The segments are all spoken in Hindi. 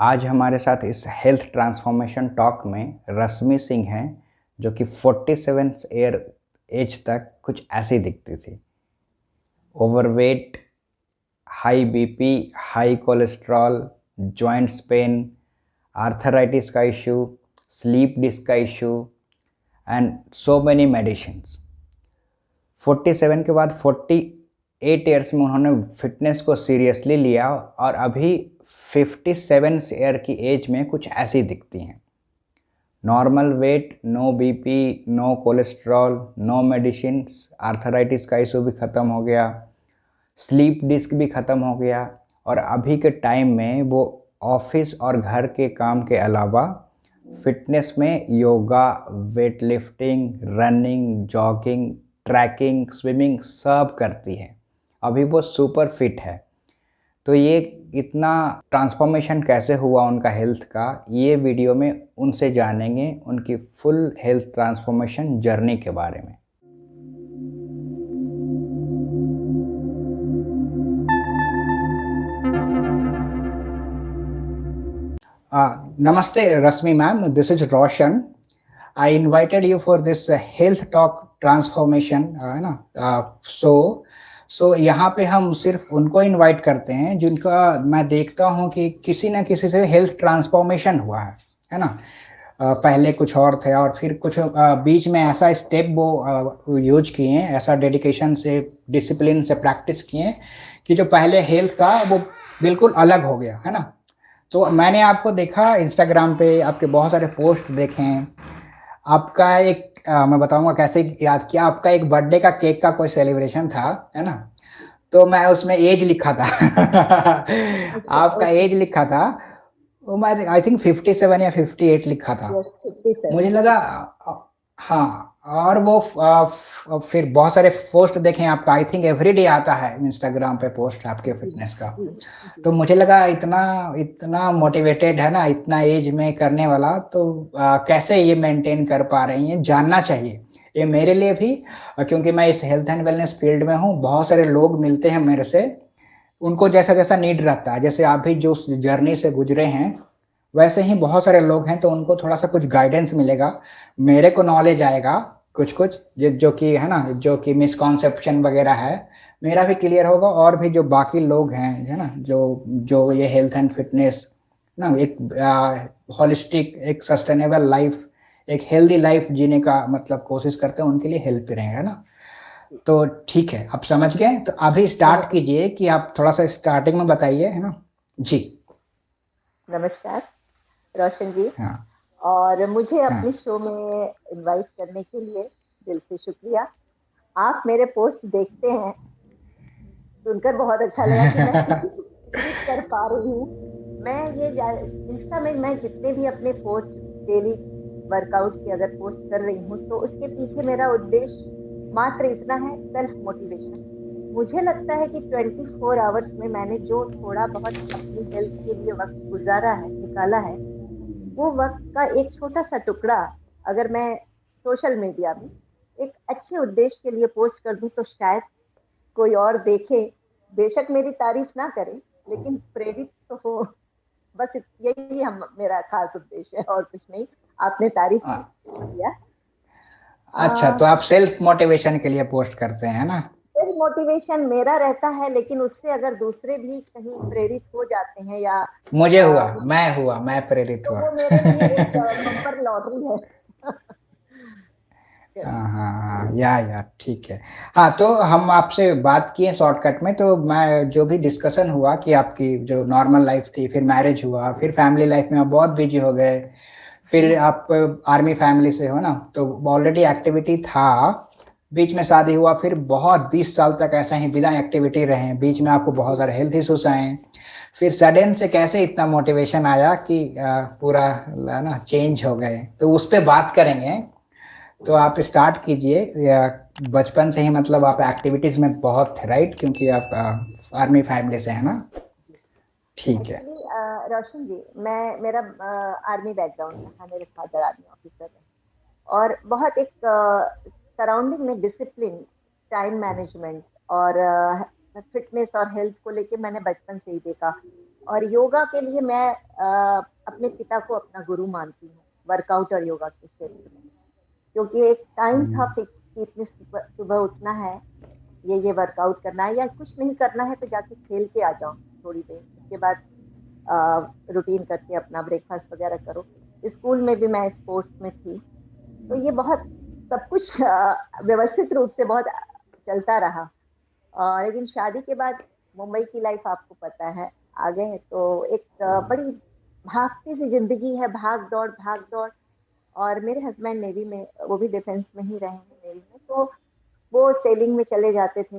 आज हमारे साथ इस हेल्थ ट्रांसफॉर्मेशन टॉक में रश्मि सिंह हैं, जो कि 47 ईयर एज तक कुछ ऐसी दिखती थी। Overweight, high BP, high cholesterol, joints pain, arthritis का इशू, स्लीप डिस्क का issue and so many medicines. 47 के बाद 48 ईयर्स में उन्होंने फिटनेस को सीरियसली लिया और अभी 57 ईयर की एज में कुछ ऐसी दिखती हैं। Normal weight, no BP, no cholesterol, no medicines, arthritis का इशू भी ख़त्म हो गया, स्लीप डिस्क भी ख़त्म हो गया और अभी के टाइम में वो ऑफिस और घर के काम के अलावा फिटनेस में yoga, weight lifting, running, jogging, trekking, swimming सब करती है। अभी वो सुपर फिट है। तो ये इतना ट्रांसफॉर्मेशन कैसे हुआ उनका हेल्थ का, ये वीडियो में उनसे जानेंगे, उनकी फुल हेल्थ ट्रांसफॉर्मेशन जर्नी के बारे में। नमस्ते Rashmi ma'am, this is Roshan. I invited you for this health talk transformation, है ना। सो यहाँ पे हम सिर्फ उनको इनवाइट करते हैं जिनका मैं देखता हूँ कि किसी न किसी से हेल्थ ट्रांसफॉर्मेशन हुआ है ना। पहले कुछ और थे और फिर कुछ बीच में ऐसा स्टेप वो यूज किए हैं, ऐसा डेडिकेशन से, डिसिप्लिन से प्रैक्टिस किए हैं कि जो पहले हेल्थ था वो बिल्कुल अलग हो गया, है ना। तो मैंने आपको देखा इंस्टाग्राम पे, आपके बहुत सारे पोस्ट देखे हैं। आपका एक मैं बताऊंगा कैसे याद किया। आपका एक बर्थडे का केक का कोई सेलिब्रेशन था, है ना। तो मैं उसमें एज लिखा था। आपका ओके। एज लिखा था, वो मैं आई थिंक 57 या 58 लिखा था। यस, 57। मुझे लगा हाँ। और वो फिर बहुत सारे पोस्ट देखे आपका, आई थिंक एवरीडे आता है इंस्टाग्राम पे पोस्ट आपके जी फिटनेस का। जी जी। तो मुझे लगा इतना इतना मोटिवेटेड है ना, इतना एज में करने वाला, तो कैसे ये मेंटेन कर पा रही हैं, जानना चाहिए ये मेरे लिए भी। क्योंकि मैं इस हेल्थ एंड वेलनेस फील्ड में हूँ, बहुत सारे लोग मिलते हैं मेरे से, उनको जैसा जैसा नीड रहता है, जैसे आप भी जो जर्नी से गुजरे हैं वैसे ही बहुत सारे लोग हैं, तो उनको थोड़ा सा कुछ गाइडेंस मिलेगा, मेरे को नॉलेज आएगा कुछ कुछ जो कि है ना, जो कि मिसकॉन्सेप्शन वगैरह है मेरा भी क्लियर होगा, और भी जो बाकी लोग हैं, है ना, जो जो ये हेल्थ एंड फिटनेस ना, एक हॉलिस्टिक, एक सस्टेनेबल लाइफ, एक हेल्दी लाइफ जीने का मतलब कोशिश करते हैं, उनके लिए हेल्प रहेगा, है ना। तो ठीक है, आप समझ गए, तो अभी समझ स्टार्ट गई। कीजिए कि आप थोड़ा सा स्टार्टिंग में बताइए, है ना जी। नमस्कार रोशन जी। हाँ और मुझे हाँ। अपने शो में इनवाइट करने के लिए दिल से शुक्रिया। आप मेरे पोस्ट देखते हैं, सुनकर बहुत अच्छा लगा कि मैं किसी को प्रेरित कर पा रही हूँ। मैं इंस्टा में मैं जितने भी अपने पोस्ट, डेली वर्कआउट की अगर पोस्ट कर रही हूँ, तो उसके पीछे मेरा उद्देश्य मात्र इतना है, सेल्फ मोटिवेशन। मुझे लगता है कि 24 आवर्स में मैंने जो थोड़ा बहुत अपनी हेल्थ के लिए वक्त गुजारा है, निकाला है, वो वक्त का एक छोटा सा टुकड़ा अगर मैं सोशल मीडिया में एक अच्छे उद्देश्य के लिए पोस्ट कर दूं, तो शायद कोई और देखे, बेशक मेरी तारीफ ना करे, लेकिन प्रेरित तो हो। बस यही हम मेरा खास उद्देश्य है और कुछ नहीं। आपने तारीफ आ, की, शुक्रिया। अच्छा, तो आप सेल्फ मोटिवेशन के लिए पोस्ट करते हैं, है ना। सेल्फ मोटिवेशन मेरा रहता है, लेकिन उससे अगर दूसरे भी कहीं प्रेरित हो जाते हैं या मुझे हुआ, अ, मैं प्रेरित तो हुआ। वो मेरे लिए एक बम्पर लॉटरी है। हाँ हाँ हाँ, या ठीक है। हाँ, तो हम आपसे बात किए शॉर्टकट में, तो मैं जो भी डिस्कशन हुआ कि आपकी जो नॉर्मल लाइफ थी, फिर मैरिज हुआ, फिर फैमिली लाइफ में आप बहुत बिजी हो गए, फिर आप आर्मी फैमिली से हो ना, तो ऑलरेडी एक्टिविटी था, बीच में शादी हुआ, फिर बहुत 20 साल तक ऐसा ही बिना एक्टिविटी रहे, बीच में आपको बहुत सारे हेल्थ इश्यूज आए, फिर सडन से कैसे इतना मोटिवेशन आया कि पूरा ना चेंज हो गए, तो उस पर बात करेंगे। तो आप स्टार्ट कीजिए, या बचपन से ही मतलब आप एक्टिविटीज में बहुत थे, राइट, क्योंकि आप आर्मी फैमिली से है ना। ठीक है। एक्चुअली रोशन जी, मैं मेरा आर्मी बैकग्राउंड रहा, मेरे फादर आर्मी ऑफिसर है। और बहुत एक सराउंडिंग में डिसिप्लिन, टाइम मैनेजमेंट और फिटनेस और हेल्थ को लेके मैंने बचपन से ही देखा। और योगा के लिए मैं अपने पिता को अपना गुरु मानती हूँ वर्कआउट और योगा के क्षेत्र में, क्योंकि एक टाइम था फिक्स कि इतनी सुबह सुबह उठना है, ये वर्कआउट करना है, या कुछ नहीं करना है तो जाके खेल के आ जाओ थोड़ी देर, उसके बाद रूटीन करके अपना ब्रेकफास्ट वगैरह करो। स्कूल में भी मैं स्पोर्ट्स में थी, तो ये बहुत सब कुछ व्यवस्थित रूप से बहुत चलता रहा। लेकिन शादी के बाद मुंबई की लाइफ आपको पता है, आगे है तो एक बड़ी भागती सी जिंदगी है, भाग दौड़ भाग दौड़। और मेरे हस्बैंड नेवी में, वो भी डिफेंस में ही रहे हैं, नेवी में, तो वो सेलिंग में चले जाते थे,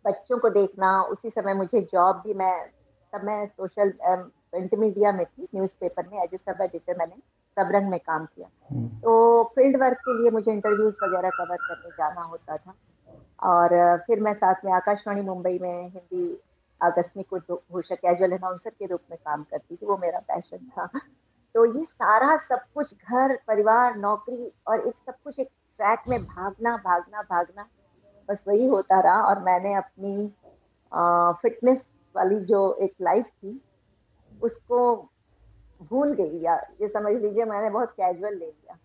बच्चों को देखना, उसी समय मुझे जॉब भी, मैं तब मैं सोशल प्रिंट मीडिया में थी, न्यूज़पेपर में एज ए सब एडिटर मैंने सबरंग में काम किया। तो फील्ड वर्क के लिए मुझे इंटरव्यूज वगैरह कवर करने जाना होता था। और फिर मैं साथ में आकाशवाणी मुंबई में हिंदी आकस्मिक उद्घोषक कैजुअल अनाउंसर के रूप में काम करती थी, वो मेरा पैशन था। तो ये सारा सब कुछ, घर परिवार नौकरी और एक सब कुछ एक ट्रैक में भागना भागना भागना, बस वही होता रहा। और मैंने अपनी फिटनेस वाली जो एक लाइफ थी उसको भूल गई, या ये समझ लीजिए मैंने बहुत कैजुअल ले लिया।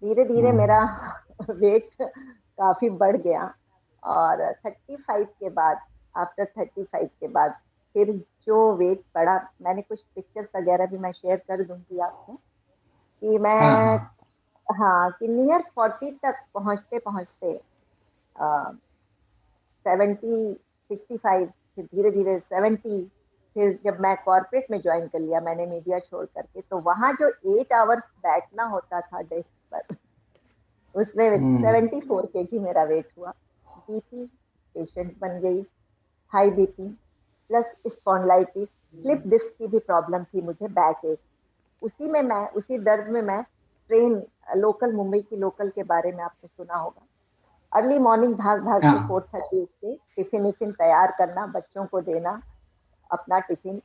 धीरे धीरे मेरा वेट काफी बढ़ गया, और 35 के बाद, आफ्टर 35 के बाद फिर जो वेट बढ़ा, मैंने कुछ पिक्चर्स वगैरह भी मैं शेयर कर दूंगी आपको, कि हाँ मैं, हाँ। हाँ, कि नियर 40 तक पहुंचते पहुंचते 70, 65, फिर धीरे धीरे 70, फिर जब मैं कॉर्पोरेट में ज्वाइन कर लिया मैंने मीडिया छोड़ करके, तो वहां जो 8 आवर्स बैठना होता था डेस्क पर, उसमें 74 kg मेरा वेट हुआ। बीपी पेशेंट बन गई, high BP plus spondylitis, slip disc की भी प्रॉब्लम थी मुझे, बैक एक। उसी में मैं, उसी दर्द में मैं ट्रेन, लोकल मुंबई की लोकल के बारे में आपने सुना होगा, अर्ली मॉर्निंग भाग भाग के हाँ 4:30 उठ के टिफिन विफिन तैयार करना, बच्चों को देना अपना टिफिन,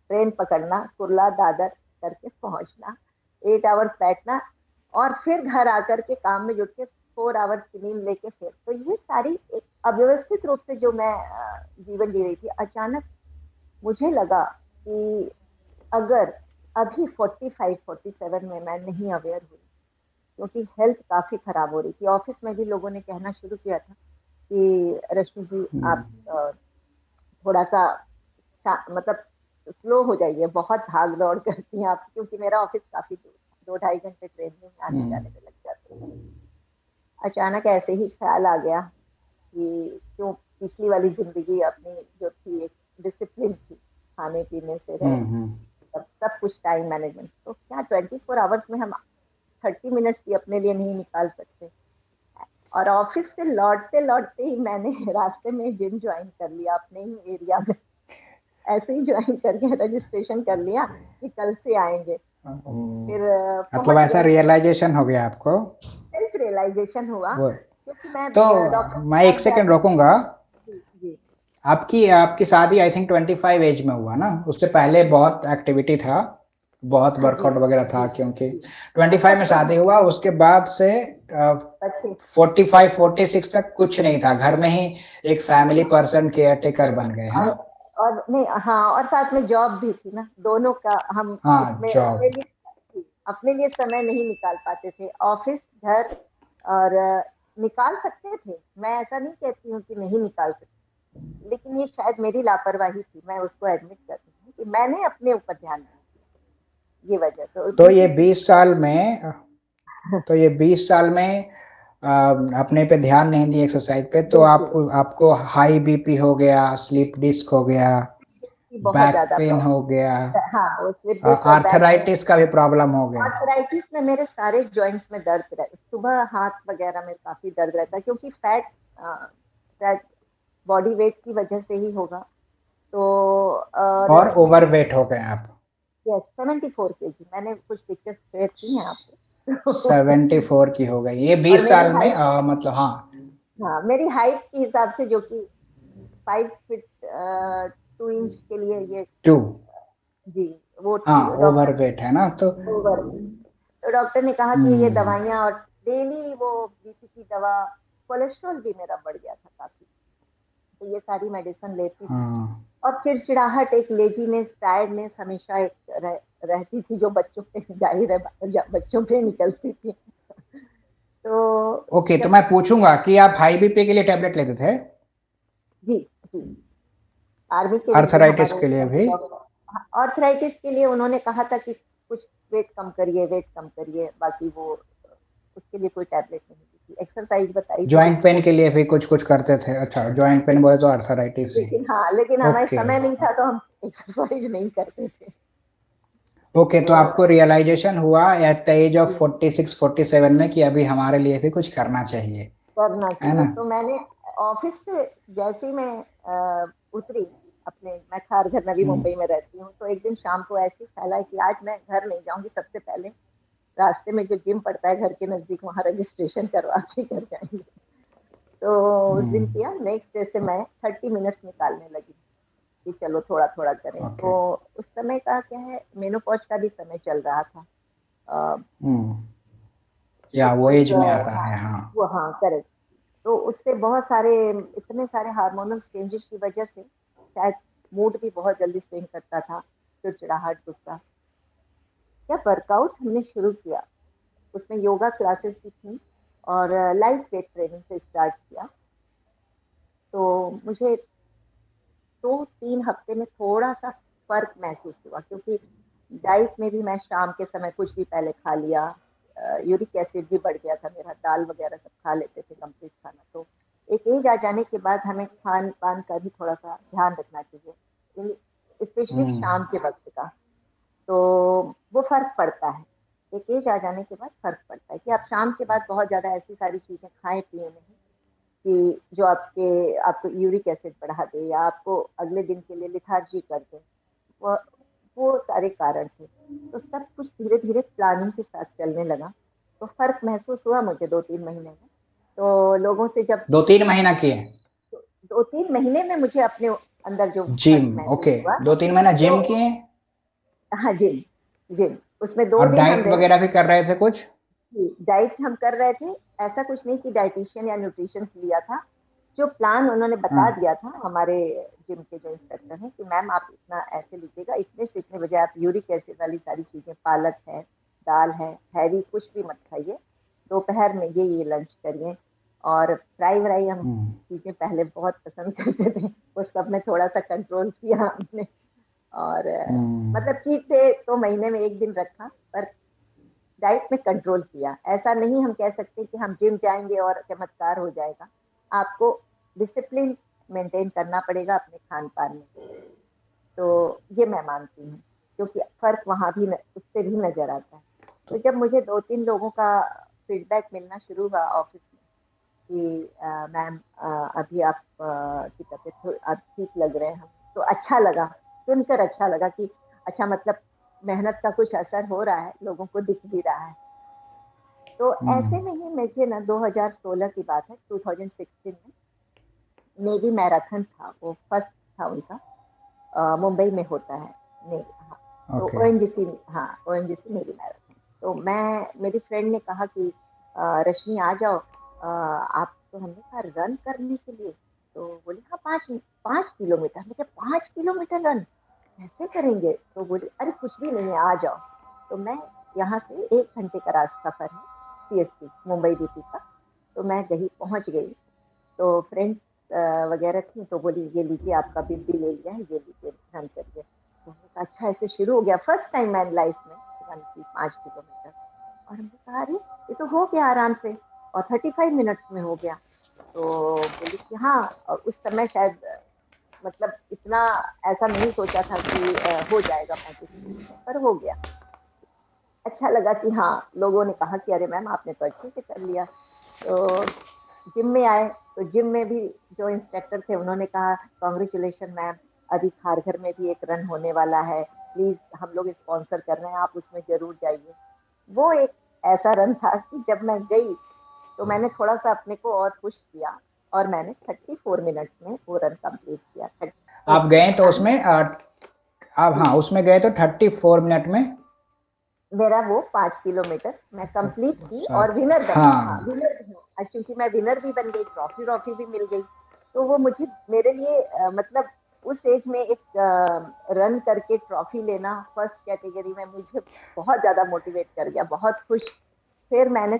ट्रेन पकड़ना, कुर्ला दादर करके पहुंचना, 8 आवर्स बैठना, और फिर घर आकर के काम में जुट के 4 आवर्स की नींद लेके फिर, तो ये सारी एक अव्यवस्थित रूप से जो मैं जीवन जी रही थी, अचानक मुझे लगा कि अगर अभी 45-47 में मैं नहीं अवेयर हुई, क्योंकि हेल्थ काफी खराब हो रही थी, ऑफिस में भी लोगों ने कहना शुरू किया था कि रश्मि जी आप थोड़ा सा मतलब स्लो हो जाइए, बहुत भाग दौड़ करती हैं आप, क्योंकि मेरा ऑफिस काफी दूर था, 2-2.5 घंटे ट्रेन में आने जाने में लग जाते थे। अचानक ऐसे ही ख्याल आ गया कि क्यों पिछली वाली जिंदगी अपनी जो थी, एक डिसिप्लिन थी, खाने पीने से रहे, सब कुछ टाइम मैनेजमेंट, तो क्या 24 आवर्स में हम 30 मिनट्स भी अपने लिए नहीं निकाल सकते। और ऑफिस से लौटते लौटते ही मैंने रास्ते में जिम ज्वाइन कर लिया अपने ही एरिया में, ऐसे ही ज्वाइन करके रजिस्ट्रेशन कर लिया कि कल से आएंगे। फिर मतलब पहुंच ऐसा गए, रियलाइजेशन हो गया आपको? सेल्फ रियलाइजेशन हुआ, वो क्योंकि मैं तो डॉक्टर के मैं पास एक सेकंड जाती। रोकूंगा। जी जी। आपकी आपकी शादी आई थिंक 25 एज में हुआ ना? उससे पहले बहुत एक्टिविटी था, बहुत हाँ जी वर्कआउट वगैरह था, जी क्योंकि जी। 25 में बच्चे शादी हुआ, उसके बाद से बच्चे 45-46 तक कुछ नहीं था, घर में ही एक फैमिली पर्सन केयर टेकर बन गए, है और ना? और नहीं, हाँ, और साथ में जॉब भी थी ना, दोनों का हम हाँ, उसमें अपने जॉब। लिए, अपने लिए समय नहीं निकाल पाते थे, ऑफिस घर, और निकाल सकते थे, मैं ऐसा नहीं कहती हूँ कि नहीं निकाल सकते, लेकिन ये शायद मेरी लापरवाही थी, मैं उसको एडमिट कर रही हूँ कि मैंने अपने ऊपर ध्यान नहीं दिया, ये वजह तो तो ये बीपी। 20 साल में तो ये 20 साल में अपने पे ध्यान नहीं दिए एक्सरसाइज पे, तो बिल्कुल, आपको आपको हाई बीपी हो गया, स्लीप डिस्क हो गया, की बहुत बैक ज्यादा पेन हो गया, प्रॉब्लम, हाँ, वो स्लिप डिस्क और बैक पेन। आर्थराइटिस का भी प्रॉब्लम हो गया। आर्थराइटिस में मेरे सारे जॉइंट्स में दर्द रहता, सुबह हाथ वगैरह में काफी दर्द रहता है, क्योंकि फैट, फैट बॉडी वेट की वजह से ही होगा। तो और और ओवरवेट हो गए आप? यस, 74 kg, मैंने कुछ पिक्चर्स शेयर की हैं आपको। 74 की हो गई ये और 20 मेरी साल में, हाइट, मतलब हाँ। हाँ, मेरी हाइट के हिसाब से, जो कि 5 फीट 2 इंच के लिए ये, 2। जी, वो हाँ, थी डॉक्टर। ओवरवेट है ना तो। ओवर, तो डॉक्टर ने कहा कि ये हम्म। दवाइयाँ, और डेली वो बीपी की दवा, कोलेस्ट्रॉल भी मेरा बढ़ गया था काफी, तो ये सारी मेडिसिन लेती थी। हाँ और चिड़चिड़ाहट, एक लेजीनेस, टायर्डनेस हमेशा एक रहती थी, जो बच्चों पे जाहिर है बच्चों पे निकलती थी। तो ओके, तो जब मैं पूछूंगा कि आप हाई बीपी के लिए टैबलेट लेते थे? जी जी, आर्मी के में भी आर्थराइटिस हमारे के लिए भी? डॉक्टर, आर्थराइटिस के लिए उन्होंने कहा था कि कुछ वेट कम करिए, वेट कम करिए, बाकी वो उसके लिए कोई टैबलेट नहीं दी थी, एक्सरसाइज बताई थी जॉइंट जिससे पेन वो के ठीक लिए हो। भी कुछ कुछ करते थे? अच्छा, जॉइंट पेन बोले तो आर्थराइटिस ही। लेकिन हाँ, लेकिन हमारे ओके। समय नहीं था तो हम एक्सरसाइज नहीं करते थे। ओके, तो तो आपको रियलाइजेशन हुआ एट द एज ऑफ 46-47 में कि अभी हमारे लिए भी कुछ करना चाहिए, करना है चाहिए, ना? तो मैंने ऑफिस से जैसे ही मैं उतरी अपने, मैं खारघर नवी हम्म। मुंबई में रहती हूँ, तो एक दिन शाम को ऐसे ही ख्याल आया कि आज मैं घर नहीं जाऊंगी, सबसे पहले रास्ते में जो जिम पड़ता है घर के नजदीक, वहां रजिस्ट्रेशन करवा के घर जाएंगे। तो उस दिन हम्म। किया, नेक्स्ट डे से मैं 30 मिनट्स निकालने लगी कि चलो थोड़ा थोड़ा करें। ओके। तो उस समय का क्या है, मेनोपॉज का भी समय चल रहा था। अ, हम्म। तो या वो उस एज में आ रहा हाँ, है, हाँ। वो हाँ करेक्ट। तो उससे बहुत सारे, इतने सारे हार्मोनल चेंजेस की वजह से शायद मूड भी बहुत जल्दी स्विंग करता था, चिड़चिड़ाहट, गुस्सा। जब वर्कआउट हमने शुरू किया, उसमें योगा क्लासेस भी थी और लाइफ वेट ट्रेनिंग से स्टार्ट किया, तो मुझे 2-3 हफ्ते में थोड़ा सा फर्क महसूस हुआ, क्योंकि डाइट में भी मैं शाम के समय कुछ भी पहले खा लिया, यूरिक एसिड भी बढ़ गया था मेरा, दाल वगैरह सब खा लेते थे कंप्लीट खाना। तो एक एज आ जाने के बाद हमें खान पान का भी थोड़ा सा ध्यान रखना चाहिए, स्पेशली हम्म। शाम के वक्त का। तो वो फर्क पड़ता है, एक एज आ जाने के बाद फर्क पड़ता है कि आप शाम के बाद बहुत ज्यादा ऐसी सारी चीजें खाएं पिए नहीं कि जो आपको यूरिक एसिड बढ़ा दे या आपको अगले दिन के लिए लिथार्जी कर दे। वो वो सारे कारण थे। तो सब कुछ धीरे धीरे प्लानिंग के साथ चलने लगा, तो फर्क महसूस हुआ मुझे 2-3 महीने में। तो लोगों से जब 2-3 महीना किए? 2-3 महीने में मुझे अपने अंदर जो फर्क जिम? महसूस ओके, हुआ, 2-3 महीना तो जिम किए? हाँ जिम, जिम उसमें दो और दिन हम डाइट रेस्ट। वगैरह भी कर रहे थे कुछ? डाइट हम कर रहे थे, ऐसा कुछ नहीं कि डाइटिशियन या न्यूट्रिशन लिया था। जो प्लान उन्होंने बता हाँ। दिया था हमारे जिम के जो इंस्ट्रक्टर हैं कि मैम आप इतना ऐसे लीजिएगा, इतने से इतने बजे आप यूरिक एसिड वाली सारी चीजें, पालक है, दाल है, हैवी कुछ भी मत खाइए, दोपहर में ये लंच करिए। और फ्राई व्राई हम हम्म। चीजें पहले बहुत पसंद करते थे, वो सब में थोड़ा सा कंट्रोल किया हमने। और हम्म। मतलब चीट डे तो महीने में एक दिन रखा, पर डाइट में कंट्रोल किया। ऐसा नहीं हम कह सकते कि हम जिम जाएंगे और चमत्कार हो जाएगा, आपको डिसिप्लिन मेंटेन करना पड़ेगा अपने खान पान में। तो ये मैं मानती हूँ, क्योंकि फर्क वहां भी उससे भी नजर आता है। तो जब मुझे 2-3 लोगों का फीडबैक मिलना शुरू हुआ ऑफिस में कि मैम अभी आप की तबीयत आप ठीक लग रहे हैं, हम तो अच्छा लगा, सुनकर अच्छा लगा कि अच्छा, मतलब मेहनत का कुछ असर हो रहा है, लोगों को दिख भी रहा है। तो हम्म। ऐसे में ही मुझे ना, 2016 की बात है, 2016 में नेवी मैराथन था, वो फर्स्ट था उनका, मुंबई में होता है। हाँ, तो ओके। ओएनजीसी, हाँ ओएनजीसी नेवी मैराथन। तो मेरी फ्रेंड ने कहा कि रश्मि आ जाओ, आप तो, हमने कहा रन करने के लिए? तो बोली हाँ, 5 5 किलोमीटर। मुझे 5 किलोमीटर रन कैसे करेंगे? तो बोली अरे कुछ भी नहीं है, आ जाओ। तो मैं, यहाँ से 1 घंटे का रास्ता सफर है, सीएसटी मुंबई डीपी का। तो मैं गई, पहुंच गई। तो फ्रेंड्स वगैरह थी, तो बोली ये लीजिए आपका बिल भी ले लिया है, ये लीजिए रन करिए। तो हमने कहा अच्छा, ऐसे शुरू हो गया। फर्स्ट टाइम मैंने लाइफ में रन की 5 किलोमीटर। और हमने कहा अरे ये तो हो गया आराम से, और 35 मिनट्स में हो गया। तो बोली कि हाँ, और उस समय शायद मतलब इतना ऐसा नहीं सोचा था कि हो जाएगा 35 मिनट में, पर हो गया। अच्छा लगा कि हाँ, लोगों ने कहा कि अरे मैम आपने तो अच्छे से कर लिया। तो जिम में आए, तो जिम में भी जो इंस्ट्रक्टर थे उन्होंने कहा कॉन्ग्रेचुलेशन मैम, अभी खारघर में भी एक रन होने वाला है, प्लीज हम लोग स्पॉन्सर कर रहे हैं, आप उसमें जरूर जाइए। वो एक ऐसा रन था कि जब मैं गई तो मैंने थोड़ा सा अपने को और पुश किया, और मैंने 34 मिनट्स में वो रन कंप्लीट किया। आप गए तो आई उसमें आप, हाँ, उसमें गए तो 34 मिनट में? मेरा वो 5 किलोमीटर मैं कंप्लीट की, सर, और विनर बनी। हाँ हाँ। विनर भी हूँ, क्योंकि मैं विनर भी बन गई, ट्रॉफी भी मिल गई। तो वो मुझे मेरे लिए मतलब उस एज में एक रन करके ट्रॉफी लेना फर्स्ट कैटेगरी में मुझे बहुत ज़्यादा मोटिवेट कर गया, बहुत खुश। फिर मैंने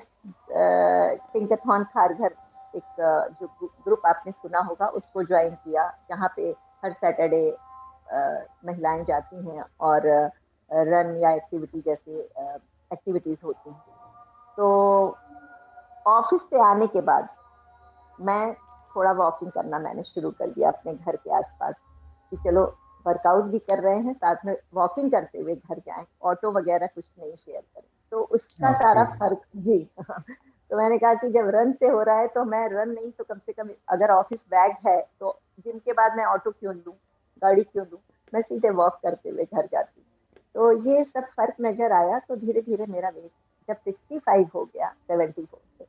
थिंकथॉन खारघर एक जो ग्रुप आपने सुना होगा उसको ज्वाइन किया, जहाँ पे हर सैटरडे महिलाएं जाती हैं और रन या एक्टिविटी जैसे एक्टिविटीज होती हैं। तो ऑफिस से आने के बाद मैं थोड़ा वॉकिंग करना मैंने शुरू कर दिया अपने घर के आसपास, कि चलो वर्कआउट भी कर रहे हैं साथ में वॉकिंग करते हुए घर जाएं, ऑटो वगैरह कुछ नहीं शेयर करें। तो उसका ओके। सारा फर्क जी तो मैंने कहा कि जब रन से हो रहा है तो मैं रन नहीं तो कम से कम अगर ऑफिस बैग है तो जिम के बाद मैं ऑटो क्यों लूँ, गाड़ी क्यों लूँ, मैं सीधे वॉक करते हुए घर जाती हूँ। तो ये सब फर्क नजर आया। तो धीरे धीरे मेरा वेट जब 65 हो गया 74 से,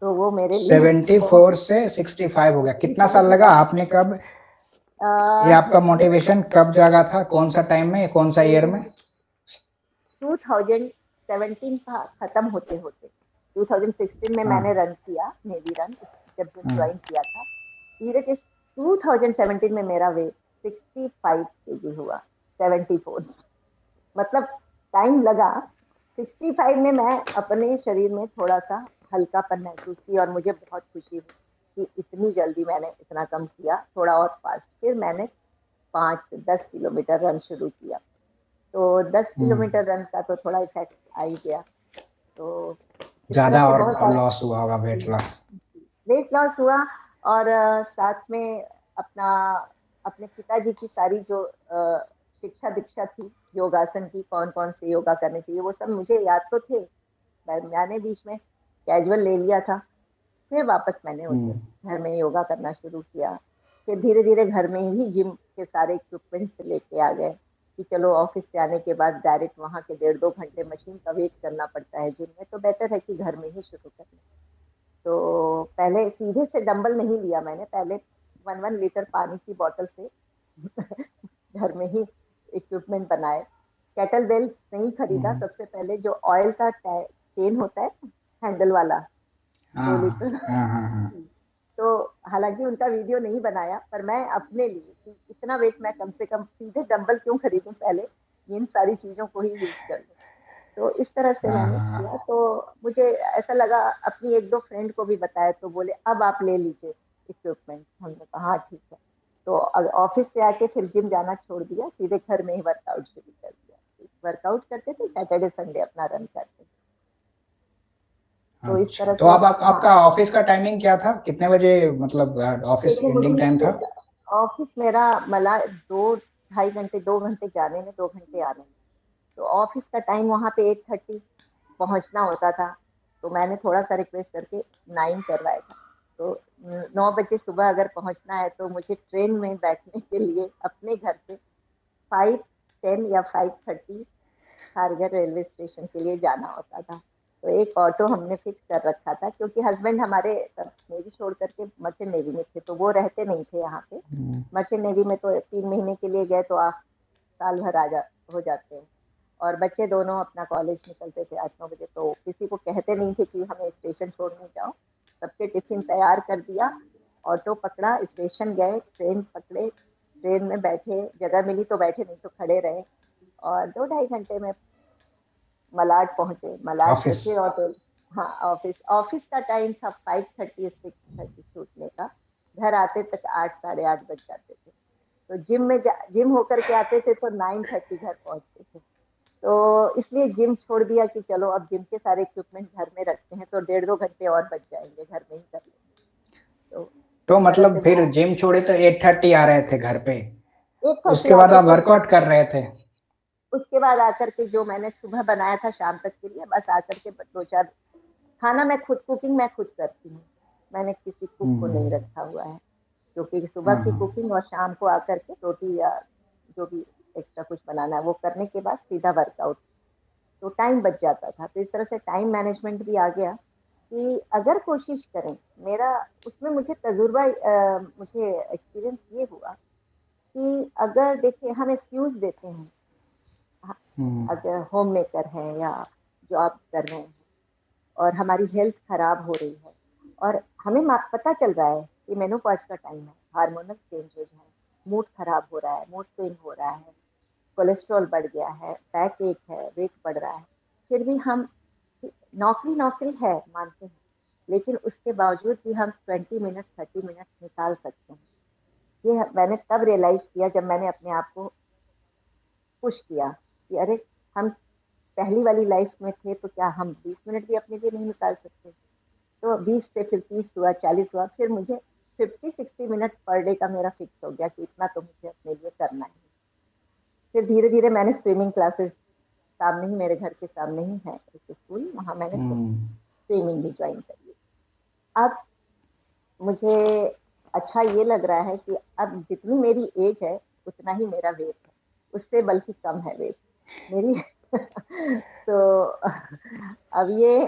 तो वो मेरे लिए 74 से 65 हो गया, कितना साल 65 लगा? हुआ। आपने कब, ये अ, आपका मोटिवेशन कब जागा था? कौन सा टाइम में, कौन सा ईयर में? 2017 का खत्म होते होते 2016 में मैंने हाँ। रन किया, नेवी रन, जब जिम ज्वाइन किया था। धीरे के 2017 में मेरा वेट 65 kg हुआ, 74, मतलब टाइम लगा। 65 में मैं अपने शरीर में थोड़ा सा हल्कापन महसूस की और मुझे बहुत खुशी हुई कि इतनी जल्दी मैंने इतना कम किया, थोड़ा और फास्ट। फिर मैंने 5 से 10 किलोमीटर रन शुरू किया। तो 10 किलोमीटर रन का तो थोड़ा इफेक्ट आ ही गया। तो इस तरह ज्यादा से बहुत और सारा लॉस हुआ होगा, वेट लॉस। वेट लॉस हुआ। और साथ में अपना अपने पिताजी की सारी जो शिक्षा दीक्षा थी योगासन की, कौन कौन से योगा करने चाहिए वो सब मुझे याद तो थे, मैंने बीच में कैजुअल ले लिया था। फिर वापस मैंने उसे हम्म। घर में योगा करना शुरू किया। फिर धीरे धीरे घर में ही जिम के सारे इक्विपमेंट्स लेके आ गए कि चलो ऑफिस से आने के बाद डायरेक्ट वहां के 1.5 घंटे मशीन का वेट करना पड़ता है जिम में, तो बेटर है कि घर में ही शुरू कर लें। तो पहले सीधे से डंबल नहीं लिया मैंने, पहले 1 1 लीटर पानी की बोतल से घर में ही इक्विपमेंट बनाए। कैटल बेल नहीं खरीदा, हम्म। सबसे पहले जो ऑयल का केन होता है हैंडल वाला, दो हाँ लीटर हाँ हाँ हाँ। तो हालांकि उनका वीडियो नहीं बनाया, पर मैं अपने लिए कि इतना वेट मैं कम से कम सीधे डंबल क्यों खरीदूं, पहले इन सारी चीजों को ही यूज कर लूं। तो इस तरह से हाँ मैंने हाँ किया। तो मुझे ऐसा लगा, अपनी एक दो फ्रेंड को भी बताया तो बोले अब आप ले लीजिए इक्विपमेंट। हमने कहा हाँ ठीक है। तो ऑफिस से आके फिर जिम जाना छोड़ दिया, सीधे घर में ही वर्कआउट शुरू कर दिया। वर्कआउट करते थे, सैटरडे संडे अपना रन करते थे। तो इस अच्छा, तरह तो से अब हाँ। आपका ऑफिस का टाइमिंग क्या था? कितने बजे, मतलब ऑफिस देखिए एंडिंग टाइम था? मुझे ऑफिस मेरा मला 2 ढाई घंटे, 2 घंटे जाने में, 2 घंटे आने में। तो ऑफिस का टाइम वहाँ पे 8:30 पहुँचना होता था। तो मैंने थोड़ा सा रिक्वेस्ट करके 9 करवाया था। तो 9 बजे सुबह अगर पहुँचना है तो मुझे ट्रेन में बैठने के लिए अपने घर से 5:10 या 5:30 खारघर रेलवे स्टेशन के लिए जाना होता था। तो एक ऑटो हमने फिक्स कर रखा था, क्योंकि हस्बैंड हमारे नेवी छोड़ करके मर्चेंट नेवी में थे, तो वो रहते नहीं थे यहाँ पे। मर्चेंट नेवी में तो 3 महीने के लिए गए तो साल भर हो जाते हैं। और बच्चे दोनों अपना कॉलेज निकलते थे 8 9 बजे, तो किसी को कहते नहीं थे कि हमें स्टेशन छोड़ने जाओ। सबके टिफिन तैयार कर दिया, ऑटो पकड़ा, स्टेशन गए, ट्रेन पकड़े, ट्रेन में बैठे, जगह मिली तो बैठे, नहीं तो खड़े रहे। और 2 ढाई घंटे में मलाड पहुंचे, मलाड से ऑफिस। फिर ऑटो। हाँ, ऑफिस ऑफिस का टाइम था 5:30 6:30 छूटने का। घर आते तक 8 साढ़े 8 बज जाते थे। तो जिम होकर के आते थे तो 9:30 घर पहुंचते थे। तो इसलिए जिम छोड़ दिया कि चलो अब जिम के सारे इक्विपमेंट घर में रखते हैं, तो 1.5 2 घंटे और बच जाएंगे, घर में ही कर लेंगे। तो तो इस तरह मतलब से फिर मैं जिम छोड़े तो 8:30 आ रहे थे घर पे, 8:30 उसके बाद आकर आप के, वर्कआउट कर रहे थे? उसके बाद आकर के जो मैंने सुबह बनाया था शाम तक के लिए, बस आकर के दो चार खाना मैं खुद, कुकिंग मैं खुद करती हूँ। मैंने किसी कुक को नहीं हम्म। रखा हुआ है, क्योंकि सुबह हाँ की हाँ। कुकिंग और शाम को आकर के रोटी या जो भी एक्स्ट्रा कुछ बनाना है वो करने के बाद सीधा वर्कआउट। तो टाइम बच जाता था। तो इस तरह से टाइम मैनेजमेंट भी आ गया कि अगर कोशिश करें, मेरा उसमें मुझे तजुर्बा, मुझे एक्सपीरियंस ये हुआ कि अगर देखिए हम एक्सक्यूज देते हैं, हम्म। अगर होम मेकर हैं या जॉब कर रहे हैं और हमारी हेल्थ खराब हो रही है और हमें पता चल रहा है ये मेनोपॉज का टाइम है, हार्मोनल चेंजेज है, मूड खराब हो रहा है, मूड स्विंग हो रहा है, कोलेस्ट्रॉल बढ़ गया है, बैक एक है, वेट बढ़ रहा है, फिर भी हम नौकरी नौकरी है मानते हैं, लेकिन उसके बावजूद भी हम 20 मिनट 30 मिनट निकाल सकते हैं। ये मैंने तब रियलाइज किया जब मैंने अपने आप को पुश किया कि अरे हम पहली वाली लाइफ में थे तो क्या हम 20 मिनट भी अपने लिए नहीं निकाल सकते। तो 20 से फिर 30 हुआ, 40 हुआ, फिर मुझे 50-60 मिनट पर डे का मेरा फिक्स हो गया कि इतना तो मुझे अपने लिए करना है। फिर धीरे धीरे मैंने स्विमिंग क्लासेस, सामने ही मेरे घर के सामने ही है एक स्कूल, वहाँ मैंने स्विमिंग भी ज्वाइन कर ली। अब मुझे अच्छा ये लग रहा है कि अब जितनी मेरी एज है उतना ही मेरा वेट है, उससे बल्कि कम है वेट मेरी। तो अब ये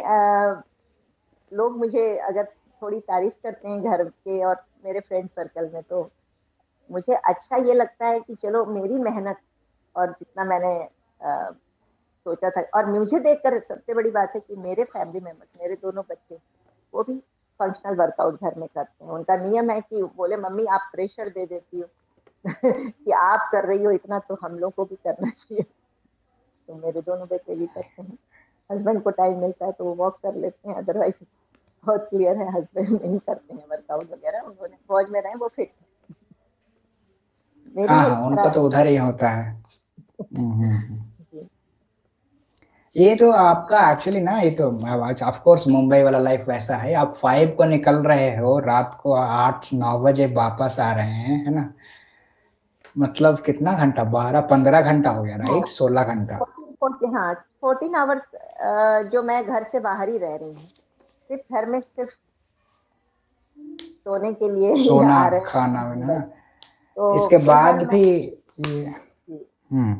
लोग मुझे अगर थोड़ी तारीफ करते हैं घर के और मेरे फ्रेंड सर्कल में, तो मुझे अच्छा ये लगता है कि चलो मेरी मेहनत और जितना मैंने अ, सोचा था, और मुझे देखकर सबसे बड़ी बात है कि मेरे फैमिली मेंबर्स, मेरे दोनों बच्चे, वो भी फंक्शनल वर्कआउट घर में करते हैं। उनका नियम है कि बोले मम्मी आप प्रेशर दे देती हो कि आप कर रही हो इतना तो हम लोग को भी करना चाहिए। तो मेरे दोनों बच्चे भी करते हैं। हस्बैंड को टाइम मिलता है तो वो वॉक कर लेते हैं, अदरवाइज बहुत क्लियर है हस्बैंड नहीं करते हैं वर्कआउट वगैरह, उन्होंने फौज में रहे, वो फिट है। मेरी हाँ एक हाँ, उनका तो खराब उधर ही होता है। हम्म। जी। ये तो आपका एक्चुअली ना, ये तो ऑफ कोर्स मुंबई वाला लाइफ वैसा है। आप 5 को निकल रहे हो, रात को 8-9 बजे वापस आ रहे हैं, है ना? मतलब कितना घंटा, 12-15 घंटा हो गया, हाँ, राइट? 16 घंटा। 14 आवर्स जो मैं घर से बाहर ही रह रही हूँ, सिर्फ घर में सिर्फ सोने के लिए ही सोना, आ रहे खाना हैं ना, बस। तो इसके फिलहाल बाद मैं भी ये जी, हम्म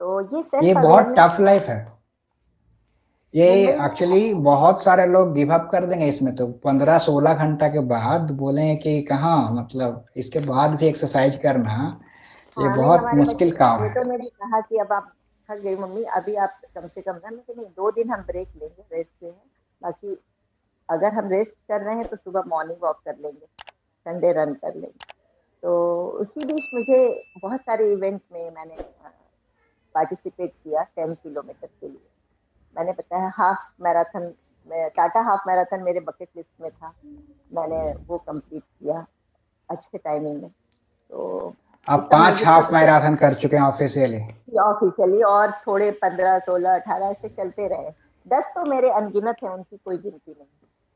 तो ये ये सेल्फ बहुत अवेयरनेस टफ लाइफ है। ये मुंबई में एक्चुअली बहुत सारे लोग गिव अप कर देंगे इसमें, तो 15-16 घंटा के बाद बोले कि कहाँ, मतलब इसके बाद भी एक्सरसाइज करना, ये हाँ, नहीं बहुत हमारे मुश्किल काम है। बेटों ने भी कहा कि अब आप थक गई मम्मी, अभी आप कम से कम ना, लेकिन नहीं, 2 दिन हम ब्रेक लेंगे, रेस्ट पे हैं। बाकी अगर हम रेस्ट कर रहे हैं तो सुबह मॉर्निंग वॉक कर लेंगे, संडे रन कर लेंगे। तो उसी बीच मुझे बहुत सारे इवेंट में मैंने पार्टिसिपेट किया। 10 किलोमीटर के लिए मैंने बताया, हाफ मैराथन में, टाटा हाफ मैराथन मेरे बकेट लिस्ट में था, मैंने वो कंप्लीट किया अच्छे टाइमिंग में। तो ये आप सब 5 मुझे हाफ छोटे छोटे मैराथन कर चुके हैं ऑफिशियली। ऑफिशियली, और थोड़े 15 16 18 ऐसे चलते रहे। 10 तो मेरे अनगिनत है, उनकी कोई गिनती नहीं,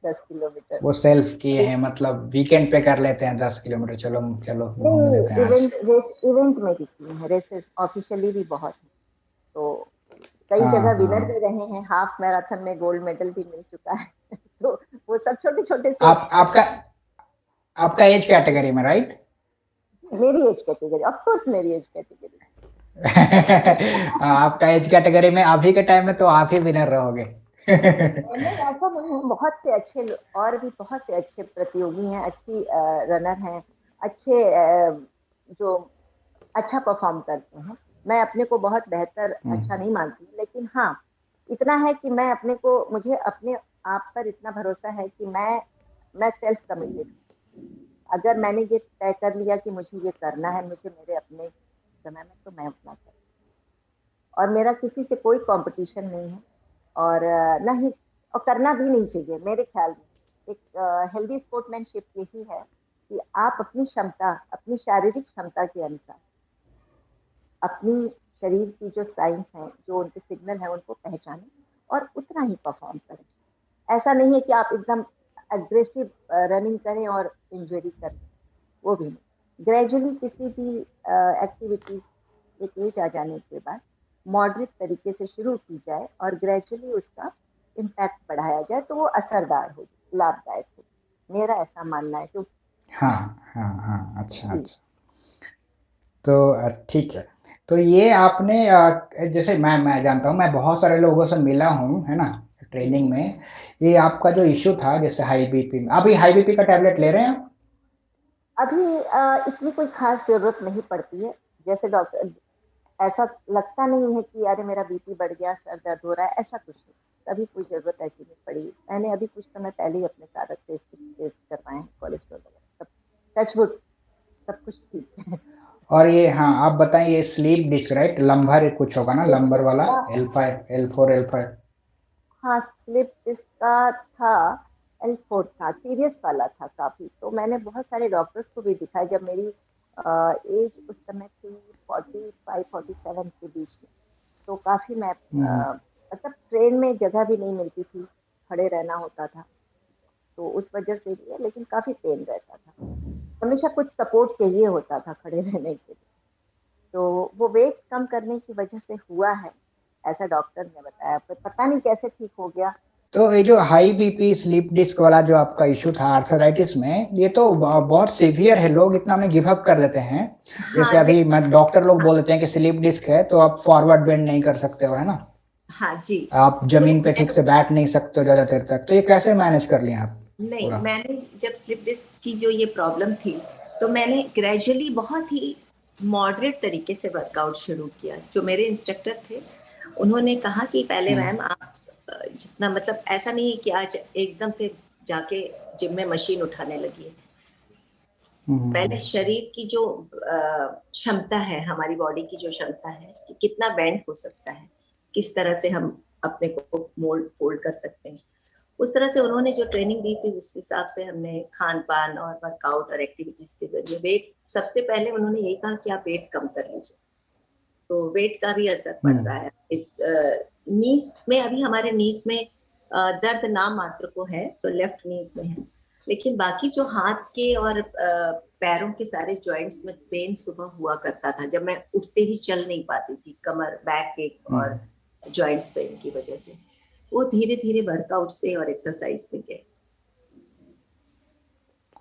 10 किलोमीटर। वो सेल्फ किए अभी हैं, मतलब वीकेंड पे कर लेते हैं 10 किलोमीटर, चलो चलो घूम नहीं, लेते हैं आज। इवेंट रेस, इवेंट में भी किए हैं रेसेस, ऑफिशियली भी बहुत है। तो कई हाँ जगह विनर भी हाँ। रहे हैं, हाफ मैराथन में गोल्ड मेडल भी मिल चुका है। तो वो सब छोटे छोटे से आप आपका आपका एज कैटेगरी में, राइट? मेरी एज कैटेगरी, ऑफ कोर्स मेरी एज कैटेगरी। आपका एज कैटेगरी में अभी के टाइम में तो आप ही विनर रहोगे। नहीं ऐसा नहीं है, बहुत से अच्छे और भी बहुत से अच्छे प्रतियोगी हैं, अच्छी रनर हैं, अच्छे जो अच्छा परफॉर्म करते हैं। मैं अपने को बहुत बेहतर अच्छा हम्म, नहीं मानती, लेकिन हाँ इतना है कि मैं अपने को, मुझे अपने आप पर इतना भरोसा है कि मैं सेल्फ कमिटेड। अगर मैंने ये तय कर लिया कि मुझे ये करना है, मुझे मेरे अपने समय में, तो मैं उतना कर, और मेरा किसी से कोई कंपटीशन नहीं है, और ना ही, और करना भी नहीं चाहिए मेरे ख्याल में। एक हेल्दी स्पोर्ट्समैनशिप यही है कि आप अपनी क्षमता, अपनी शारीरिक क्षमता के अनुसार अपनी शरीर की जो साइंस है, जो उनके सिग्नल है, उनको पहचानें और उतना ही परफॉर्म करें। ऐसा नहीं है कि आप एकदम अग्रेसिव रनिंग करें और इंजरी कर लें, वो भी नहीं। ग्रेजुअली किसी भी एक्टिविटी एक एज आ जाने के बाद मॉडरेट तरीके से शुरू की जाए और ग्रेजुअली उसका इम्पैक्ट बढ़ाया जाए, तो वो असरदार हो, लाभदायक हो, मेरा ऐसा मानना है। क्योंकि हाँ हाँ हाँ, अच्छा जी, अच्छा। तो ठीक है। तो ये आपने जैसे मैं जानता हूँ, मैं बहुत सारे लोगों से मिला हूँ, है ना, ट्रेनिंग में। ये आपका जो इश्यू था, जैसे हाई बीपी, अभी हाई बीपी का टैबलेट ले रहे हैं आप? अभी इतनी कोई खास जरूरत नहीं पड़ती है। जैसे डॉक्टर, ऐसा लगता नहीं है कि अरे मेरा बीपी बढ़ गया, सर दर्द हो रहा है, ऐसा कुछ नहीं। कभी कोई जरूरत ऐसी नहीं पड़ी। मैंने अभी कुछ समय पहले ही अपने सारा टेस्ट टेस्ट करवाए हैं, कोलेस्ट्रॉल वगैरह सब टचवुड सब कुछ ठीक है। और ये हाँ आप बताएं, ये स्लीप डिस्क राइट, लंबर कुछ होगा ना, लंबर वाला, इसका L4 L5। हाँ स्लिप इसका था, L4 था, सीरियस वाला था काफी। तो मैंने बहुत सारे डॉक्टर्स को भी दिखाया जब मेरी एज उस समय थी 45-47 के बीच में। तो काफी मैं हम्म मतलब ट्रेन में जगह भी नहीं मिलती थी, खड़े रहना होता था, तो उस वजह से भी है, लेकिन काफी पेन रहता था। हमेशा कुछ सपोर्ट चाहिए होता था खड़े रहने के लिए। तो वो वेट कम करने की वजह से हुआ है, ऐसा डॉक्टर ने बताया, पर पता नहीं कैसे ठीक हो गया। तो ये जो हाई बीपी स्लीप डिस्क वाला जो आपका इशू था आर्थराइटिस में, ये तो बहुत सीवियर है, लोग इतना में गिव अप कर देते हैं। हाँ जैसे अभी लेकिन मैं डॉक्टर लोग हाँ, बोल देते हैं कि स्लीप डिस्क है तो आप फॉरवर्ड बेंड नहीं कर सकते हो, है ना, हाँ जी। आप तो जमीन पे मैं ठीक से बैठ नहीं सकते हो ज्यादा देर तक, तो ये कैसे मैनेज कर लिया आप नहीं, पूरा? मैंने जब स्लिप डिस्क की जो ये प्रॉब्लम थी, तो मैंने ग्रेजुअली बहुत ही मॉडरेट तरीके से वर्कआउट शुरू किया। जो मेरे इंस्ट्रक्टर थे, उन्होंने कहा कि पहले हम्म मैम आप जितना, मतलब ऐसा नहीं है कि आज एकदम से जाके जिम में मशीन उठाने लगी। पहले हम्म शरीर की जो क्षमता है, हमारी बॉडी की जो क्षमता है कि कितना बेंड हो सकता है, किस तरह से हम अपने को मोल्ड फोल्ड कर सकते हैं, उस तरह से उन्होंने जो ट्रेनिंग दी थी उस हिसाब से हमने खान पान और वर्कआउट और एक्टिविटीज के जरिए वेट, सबसे पहले उन्होंने यही कहा कि आप वेट कम कर लीजिए। तो वेट का भी असर पड़ हम्म रहा है। इस नीज में, अभी हमारे नीज में दर्द नाम मात्र को है, तो लेफ्ट नीज में है, लेकिन बाकी जो हाथ के और पैरों के सारे जॉइंट्स में पेन सुबह हुआ करता था जब मैं उठते ही चल नहीं पाती थी, कमर बैक एक और हम्म। जॉइंट्स पेन की वजह से। वो धीरे धीरे वर्कआउट से और एक्सरसाइज से गए।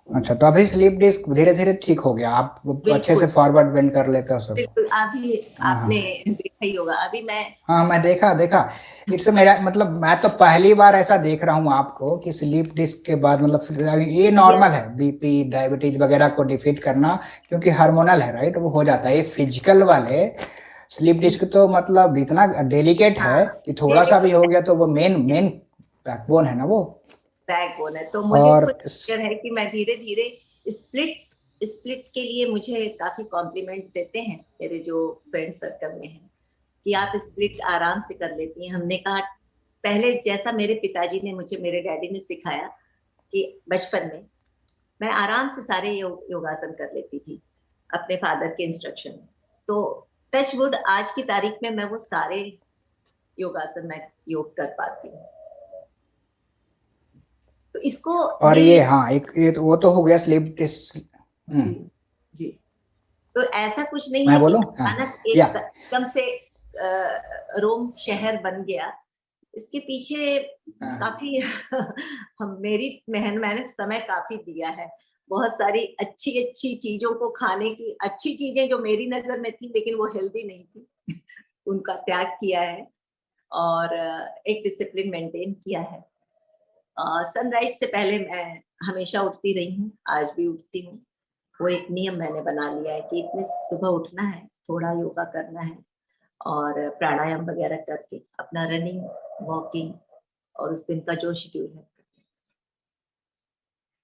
अच्छा, तो अभी स्लीप डिस्क धीरे धीरे ठीक हो गया, आप अच्छे से बिल्कुल फॉरवर्ड बेंड कर लेते हो सब? बिल्कुल। अभी हाँ आपने हाँ देखा ही होगा, अभी मैं हाँ, मैं देखा देखा। इट्स मेरा मतलब, मैं तो पहली बार ऐसा देख रहा हूँ आपको कि स्लीप डिस्क के बाद मतलब ये नॉर्मल यस है बीपी डायबिटीज वगैरह को डिफीट करना, क्योंकि हार्मोनल है राइट, वो हो जाता है। ये फिजिकल वाले स्लीप जी डिस्क तो मतलब इतना डेलिकेट हाँ, है कि थोड़ा सा भी डेलिकेट हो गया तो वो मेन मेन बैकबोन है ना वो। बैकबोन है। तो मुझे और खुद फिक्र है कि मैं धीरे धीरे स्प्लिट स्प्लिट के लिए मुझे काफी कॉम्प्लीमेंट देते हैं मेरे जो फ्रेंड सर्कल में हैं कि आप स्प्लिट आराम से कर लेती हैं। हमने कहा पहले जैसा मेरे पिताजी ने मुझे, मेरे डैडी ने सिखाया कि बचपन में मैं आराम से सारे योगासन कर लेती थी अपने फादर के इंस्ट्रक्शन में। तो टच वुड आज की तारीख में मैं वो सारे योगासन मैं योग कर पाती हूँ। तो इसको और ये ये हाँ, एक ये तो, वो तो हो गया स्लीप डिस्क। जी जी। तो ऐसा कुछ नहीं मैं है कि बोलूँ हाँ, अचानक या एकदम से रोम शहर बन गया। इसके पीछे काफी हम मेरी मेहनत समय काफी दिया है। बहुत सारी अच्छी अच्छी चीजों को खाने की, अच्छी चीजें जो मेरी नजर में थी लेकिन वो हेल्दी नहीं थी उनका त्याग किया है और एक डिसिप्लिन मेंटेन किया है। सनराइज से पहले मैं हमेशा उठती रही हूँ, आज भी उठती हूँ। वो एक नियम मैंने बना लिया है कि इतने सुबह उठना है, थोड़ा योगा करना है और प्राणायाम वगैरह करके अपना रनिंग, वॉकिंग और उस दिन का जो शेड्यूल है।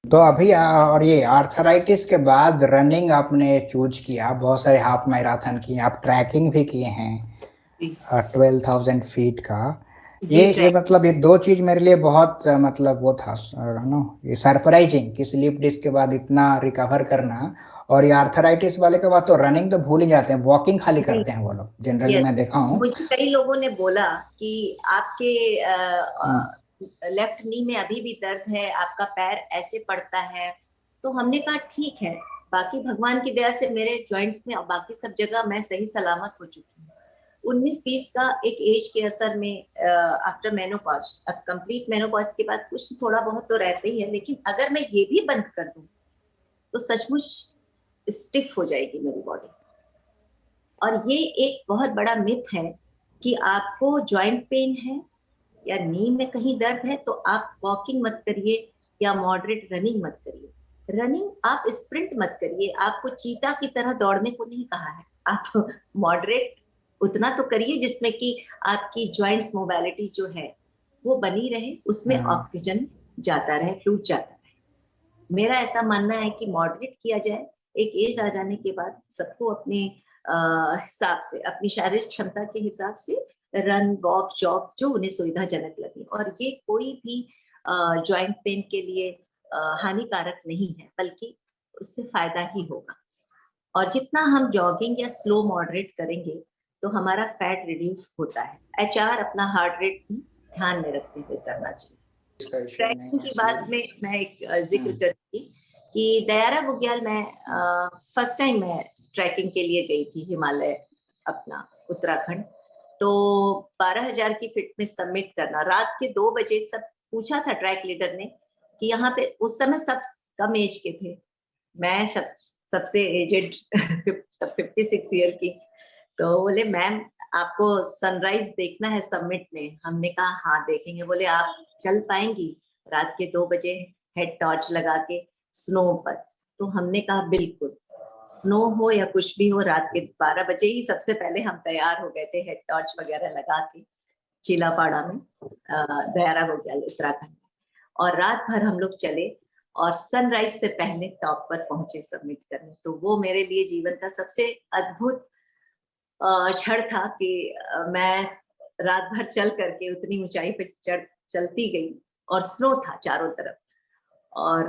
तो अभी और ये आर्थराइटिस के बाद रनिंग आपने चूज किया, बहुत सारे हाफ मैराथन किए, आप ट्रैकिंग भी किए हैं जी 12,000 फीट का। जी ये ट्रैक। मतलब ये दो चीज मेरे लिए बहुत मतलब वो था नो, ये सरप्राइजिंग कि स्लीप डिस्क के बाद इतना रिकवर करना। और ये आर्थराइटिस वाले के बाद तो रनिंग तो भूल ही जाते हैं, वॉकिंग खाली नहीं, करते हैं वो लोग, जनरली यस, मैं देखा हूँ। मुझे कई लोगों ने बोला कि आपके हम्म लेफ्ट नी में अभी भी दर्द है, आपका पैर ऐसे पड़ता है। तो हमने कहा ठीक है, बाकी भगवान की दया से मेरे जॉइंट्स में और बाकी सब जगह मैं सही सलामत हो चुकी हूँ। 19-20 का एक एज के असर में आफ्टर मेनोपॉज, अब कंप्लीट मेनोपॉज के बाद कुछ थोड़ा बहुत तो रहते ही है, लेकिन अगर मैं ये भी बंद कर दूं तो सचमुच स्टिफ हो जाएगी मेरी बॉडी। और ये एक बहुत बड़ा मिथ है कि आपको जॉइंट पेन है या नी में कहीं दर्द है तो आप वॉकिंग मत करिए या मॉडरेट रनिंग मत करिए। रनिंग आप स्प्रिंट मत करिए, आपको चीता की तरह दौड़ने को नहीं कहा है। आप मॉडरेट उतना तो करिए जिसमें कि आपकी जॉइंट्स मोबिलिटी जो है वो बनी रहे, उसमें हम्म। ऑक्सीजन जाता रहे, फ्लूइड जाता रहे। मेरा ऐसा मानना है कि मॉडरेट किया जाए। एक एज आ जाने के बाद सबको अपने हिसाब से, अपनी शारीरिक क्षमता के हिसाब से रन, वॉक, जॉग जो उन्हें सुविधाजनक लगे। और ये कोई भी जॉइंट पेन के लिए हानिकारक नहीं है, बल्कि उससे फायदा ही होगा। और जितना हम जॉगिंग या स्लो मॉडरेट करेंगे तो हमारा फैट रिड्यूस होता है। एचआर अपना हार्ट रेट ध्यान में रखते हुए करना चाहिए। इसका इशू नहीं ट्रैकिंग है की बात में मैं एक जिक्र हम्म, करूंगी कि दयारा बुग्याल में फर्स्ट टाइम मैं ट्रैकिंग के लिए गई थी हिमालय, अपना उत्तराखंड। तो 12,000 की फिटनेस सबमिट करना, रात के 2 बजे सब पूछा था ट्रैक लीडर ने कि यहाँ पे, उस समय सब कम एज के थे, मैं सबसे एजेड 56 ईयर की। तो बोले मैम आपको सनराइज देखना है सबमिट में। हमने कहा हाँ देखेंगे। बोले आप चल पाएंगी रात के 2 बजे हेड टॉर्च लगा के स्नो पर? तो हमने कहा बिल्कुल, स्नो हो या कुछ भी हो, रात के 12 बजे ही सबसे पहले हम तैयार हो गए थे हेड टॉर्च वगैरह लगा के चिलापाड़ा में, दयारा बुग्याल उत्तराखंड में। और रात भर हम लोग चले और सनराइज से पहले टॉप पर पहुंचे सबमिट करने। तो वो मेरे लिए जीवन का सबसे अद्भुत क्षण था कि मैं रात भर चल करके उतनी ऊंचाई पे चलती गई और स्नो था चारों तरफ, और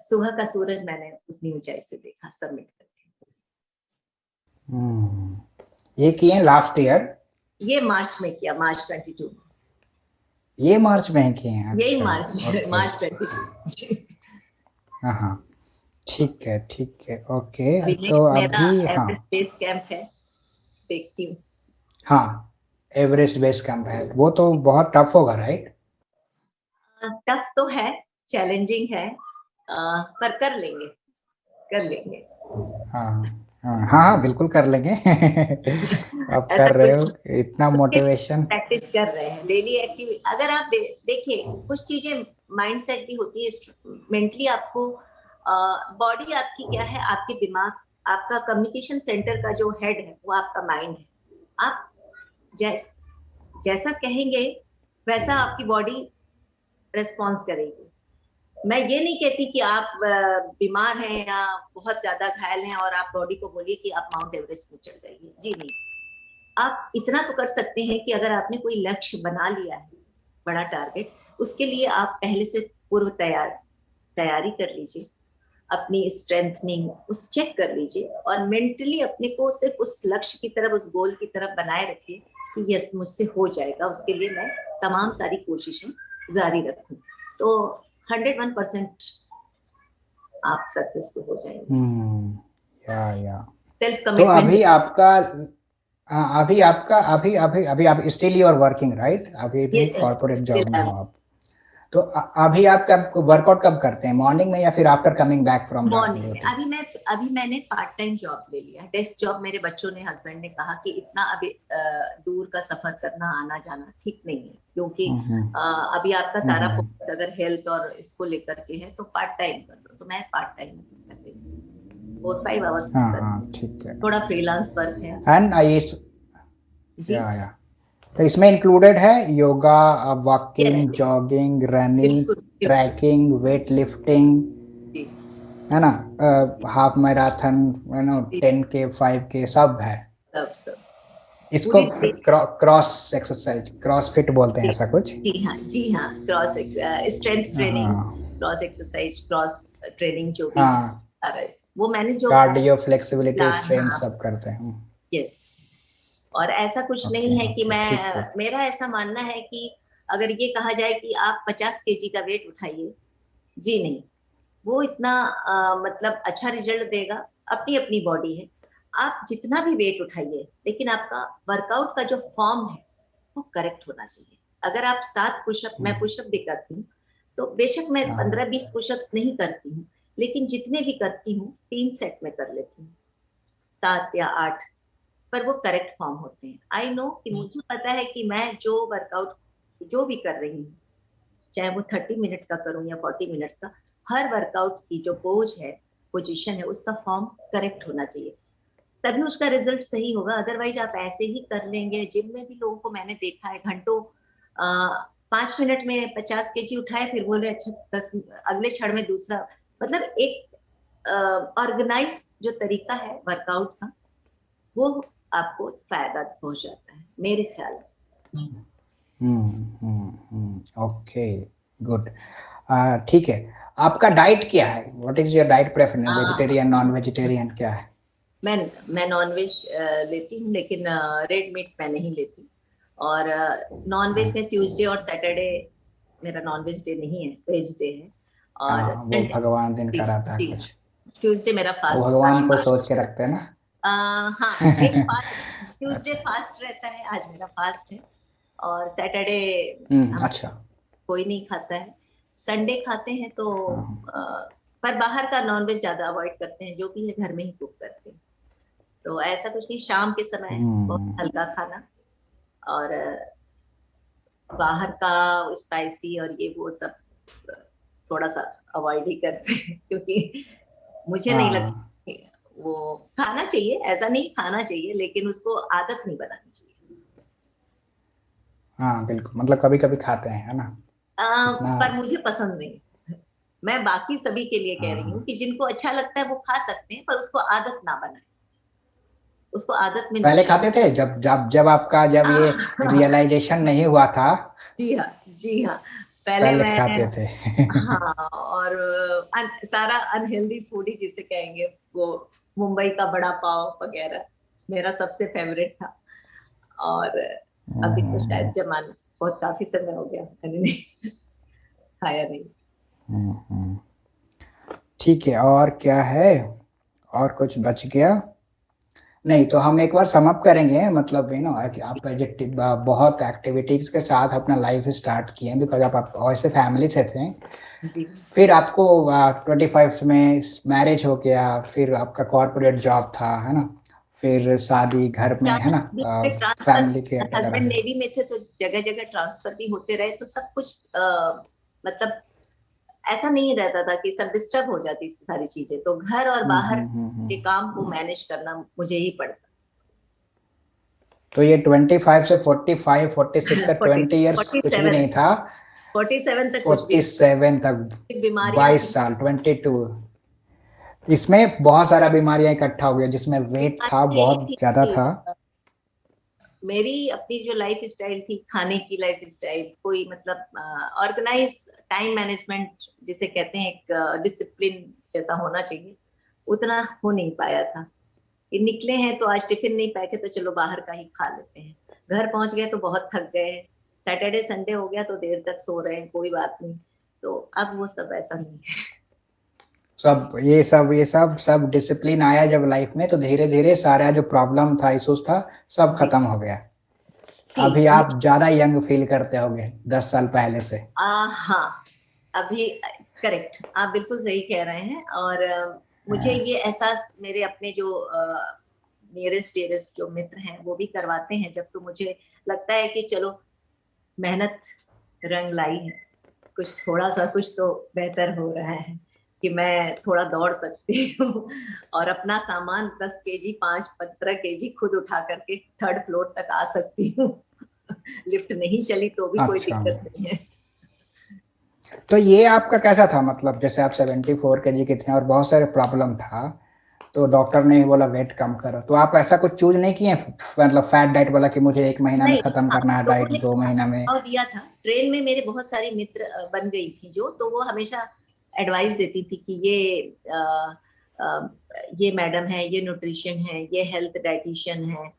सुबह का सूरज मैंने उतनी ऊंचाई से देखा सबमिट करके। ये किए लास्ट ईयर? ये मार्च में किया, मार्च 22 में। ये मार्च में किए हैं? यही अच्छा, मार्च, ओके। मार्च 22। हाँ हाँ, ठीक है ठीक है, ओके। अभी तो नेक्स्ट मेरा अभी हाँ एवरेस्ट बेस कैंप है, देखती हूँ। हाँ, एवरेस्ट बेस कैंप है, वो तो बहुत टफ होगा राइट? टफ तो है, चैलेंजिंग है, पर कर लेंगे, कर लेंगे। हाँ हाँ हाँ हाँ, बिल्कुल कर लेंगे। आप ऐसा कर रहे हो, कुछ इतना मोटिवेशन। प्रैक्टिस कर रहे हैं, डेली एक्टिविटी। अगर आप देखिए, कुछ चीजें माइंड सेट भी होती है, मेंटली आपको, बॉडी आपकी क्या है, आपके दिमाग, आपका कम्युनिकेशन सेंटर का जो हेड है वो आपका माइंड है। आप जैसा कहेंगे वैसा आपकी बॉडी रेस्पॉन्स करेगी। मैं ये नहीं कहती कि आप बीमार हैं या बहुत ज्यादा घायल हैं और आप बॉडी को बोलिए कि आप माउंट एवरेस्ट में चढ़ जाइए, जी नहीं। आप इतना तो कर सकते हैं कि अगर आपने कोई लक्ष्य बना लिया है, बड़ा टारगेट, उसके लिए आप पहले से पूर्व तैयारी कर लीजिए, अपनी स्ट्रेंथनिंग उस चेक कर लीजिए, और मेंटली अपने को सिर्फ उस लक्ष्य की तरफ, उस गोल की तरफ बनाए रखिए कि यस मुझसे हो जाएगा, उसके लिए मैं तमाम सारी कोशिशें जारी रखूं, तो 101% आप सक्सेसफुल हो जाएंगे। या सेल्फ तो कमिटमेंट। अभी आपका, हाँ, अभी अभी अभी आप still you are working right? अभी भी कॉर्पोरेट जॉब में हो आप? तो अभी आप कब वर्कआउट कब करते हैं, मॉर्निंग में या फिर after coming back from morning में। ड्यूटी? अभी मैंने पार्ट टाइम जॉब ले लिया, डेस्क जॉब। मेरे बच्चों ने, हस्बैंड ने कहा कि इतना अभी दूर का सफर करना, आना जाना ठीक नहीं है, क्योंकि अभी आपका सारा फोकस अगर हेल्थ और इसको लेकर के है तो पार्ट टाइम कर दो। तो मैं पार्ट टाइम कर रही हूँ, 4-5 आवर्स हाँ कर, हाँ, ठीक है। थोड़ा फ्रीलांस वर्क है। एंड आई जी, या तो इसमें इंक्लूडेड है yoga, yes, walking, jogging, running, बिल्कुल बिल्कुल। ट्रैकिंग, वेट लिफ्टिंग, जी है ना, हाफ मैराथन, है ना, जी, 10K 5K सब है। सब सब इसको पूरी। क्रॉस एक्सरसाइज, क्रॉस फिट बोलते हैं जी ऐसा कुछ। जी हाँ, जी हाँ, क्रॉस स्ट्रेंथ ट्रेनिंग, हाँ क्रॉस एक्सरसाइज, क्रॉस ट्रेनिंग जो भी है, हाँ, अरे वो मैंने जो कार्डियो, फ्लेक्सिबिलिटी, स्ट्रेंथ हाँ, सब करते हैं। यस। और ऐसा कुछ ओके नहीं है कि ओके, ठीक है। मेरा ऐसा मानना है कि अगर ये कहा जाए कि आप 50 kg का वेट उठाइए, जी नहीं, वो इतना मतलब अच्छा रिजल्ट देगा? अपनी अपनी बॉडी है, आप जितना भी वेट उठाइए, लेकिन आपका वर्कआउट का जो फॉर्म है वो करेक्ट होना चाहिए। अगर आप 7 पुशअप, मैं पुशअप भी करती हूँ, तो बेशक मैं हाँ 15-20 पुशअप्स नहीं करती हूँ, लेकिन जितने भी करती हूँ 3 सेट में कर लेती हूँ, 7 या 8, पर वो करेक्ट फॉर्म होते हैं। आई नो कि मुझे पता है कि मैं जो वर्कआउट जो भी कर रही हूँ, चाहे वो 30 मिनट का करूँ या 40 मिनट्स का, हर वर्कआउट की जो पोज है, पोजीशन है, उसका फॉर्म करेक्ट होना चाहिए, तभी उसका रिजल्ट सही होगा। अदरवाइज आप ऐसे ही कर लेंगे। जिम में भी लोगों को मैंने देखा है, घंटों 5 मिनट में 50 kg उठाए, फिर बोले अच्छा 10 अगले क्षण में दूसरा मतलब एक ऑर्गेनाइज जो तरीका है वर्कआउट का, वो आपको फायदा पहुंचाता है मेरे ख्याल में। Okay, good. ठीक है, आपका डाइट क्या है? What is your diet preference? Uh, vegetarian, non vegetarian, क्या है? मैं नॉनवेज लेती हूँ, लेकिन रेड मीट मैं नहीं लेती। और नॉनवेज में ट्यूसडे और सैटरडे मेरा नॉनवेज डे नहीं है, वेज डे है। और हाँ, वो संडे, भगवान दिन जी का रहता है जी हाँ, कुछ। ट्यूसडे मेरा वो फास्ट भगवान को फास्ट। सोच के रखते हैं ना। हाँ, एक फास्ट, ट्यूसडे अच्छा। फास्ट रहता है, आज मेरा फास्ट है। और सैटरडे हम अच्छा। कोई नहीं खाता है। संडे खाते हैं तो हाँ। पर बाहर का नॉनवेज ज्यादा अवॉइड करते हैं, जो भी है घर में ही कुक करते हैं। तो ऐसा कुछ नहीं, शाम के समय बहुत हम्म। हल्का खाना। और बाहर का स्पाइसी और ये वो सब थोड़ा सा अवॉइड ही करते हैं, क्योंकि मुझे नहीं लगता हाँ। कि वो खाना चाहिए, ऐसा नहीं खाना चाहिए, लेकिन उसको आदत नहीं बनानी चाहिए। हाँ बिल्कुल, मतलब कभी कभी खाते हैं, है ना? इतना। पर मुझे पसंद नहीं। मैं बाकी सभी के लिए कह रही हूँ हाँ, कि जिनको अच्छा लगता है वो खा सकते हैं, पर उसको आदत ना बनाए, उसको आदत में पहले शामिल। खाते थे, जब आपका जब ये रियलाइजेशन नहीं हुआ था, जी हाँ, जी हाँ। पहले पहले मैं, खाते थे। हाँ, और सारा अनहेल्दी फूड ही जिसे कहेंगे, वो मुंबई का बड़ा पाव वगैरह मेरा सबसे फेवरेट था। और अभी तो शायद जमाना, बहुत काफी समय हो गया मैंने नहीं खाया नहीं। ठीक है, और क्या है? और कुछ बच गया? नहीं, तो हम एक बार सम अप करेंगे, मतलब कि आप बहुत एक्टिविटीज के साथ अपना लाइफ स्टार्ट किए, बिकॉज आप ऐसे फैमिली से थे। जी। फिर आपको 25 में मैरिज हो गया, फिर आपका कॉर्पोरेट जॉब था, है ना? फिर शादी घर में, है ना? अचानक बीच में ट्रांसफर, फैमिली के हस्बैंड रहे। नेवी में थे तो जगह जगह ट्रांसफर भी होते रहे, तो सब कुछ मतलब ऐसा नहीं रहता था कि सब डिस्टर्ब हो जाती सारी चीजें, तो घर और बाहर के हम्म। काम को मैनेज करना मुझे ही पड़ता। तो ये 25 से 45, 46 तक, फोर्टी 20 ईयर्स फोर्टी कुछ भी सेवन नहीं था। 47 तक कुछ भी नहीं, 47 तक, बीमारियां थी। 22 साल, 22। इसमें बहुत सारा बीमारियां इकट्ठा हो गया, जिसमें वेट था बीमारी यही बहुत थी ज्यादा कि था। मेरी अपनी जो लाइफ स्टाइल थी, खाने की लाइफ स्टाइल, कोई मतलब ऑर्गेनाइज टाइम मैनेजमेंट जिसे कहते हैं, एक डिसिप्लिन जैसा होना चाहिए, उतना हो नहीं पाया था। ये निकले हैं तो आज टिफिन नहीं पैके तो चलो बाहर का ही खा लेते हैं, घर पहुंच गए तो बहुत थक गए, सैटरडे संडे हो गया तो देर तक सो रहे हैं, कोई बात नहीं। तो अब वो सब ऐसा नहीं है। सब डिसिप्लिन आया जब लाइफ में, तो धीरे धीरे सारा जो प्रॉब्लम था, इश्यूज था, सब जी खत्म हो गया। जी। अभी आप ज्यादा यंग फील करते होगे 10 साल पहले से। हाँ, अभी करेक्ट, आप बिल्कुल सही कह रहे हैं। और मुझे ये एहसास मेरे अपने जो नियरेस्ट डियरेस्ट जो मित्र हैं वो भी करवाते हैं, जब तो मुझे लगता है कि चलो मेहनत रंग लाई है, कुछ थोड़ा सा कुछ तो बेहतर हो रहा है, कि मैं थोड़ा दौड़ सकती हूँ और अपना सामान 10 केजी 5-15 केजी खुद उठा करके थर्ड फ्लोर तक आ सकती हूँ। लिफ्ट नहीं चली तो भी कोई अच्छा, दिक्कत नहीं है। तो ये आपका कैसा था? मतलब जैसे आप 74 kg के थे और बहुत सारे प्रॉब्लम था, तो डॉक्टर ने ही बोला वेट कम करो, तो आप ऐसा कुछ चूज नहीं किए? मतलब फैट डाइट बोला कि मुझे 1 महीना में नहीं, खत्म हाँ, करना है लोगों डाइट, ने 2 महीना में? सुझाव दिया था, ट्रेन में मेरे बहुत सारी मित्र बन गई थी जो, तो वो हमेशा एडवाइस देती थी कि ये मैडम है, ये न्यूट्रिशन है, ये हेल्थ डाइटिशियन है,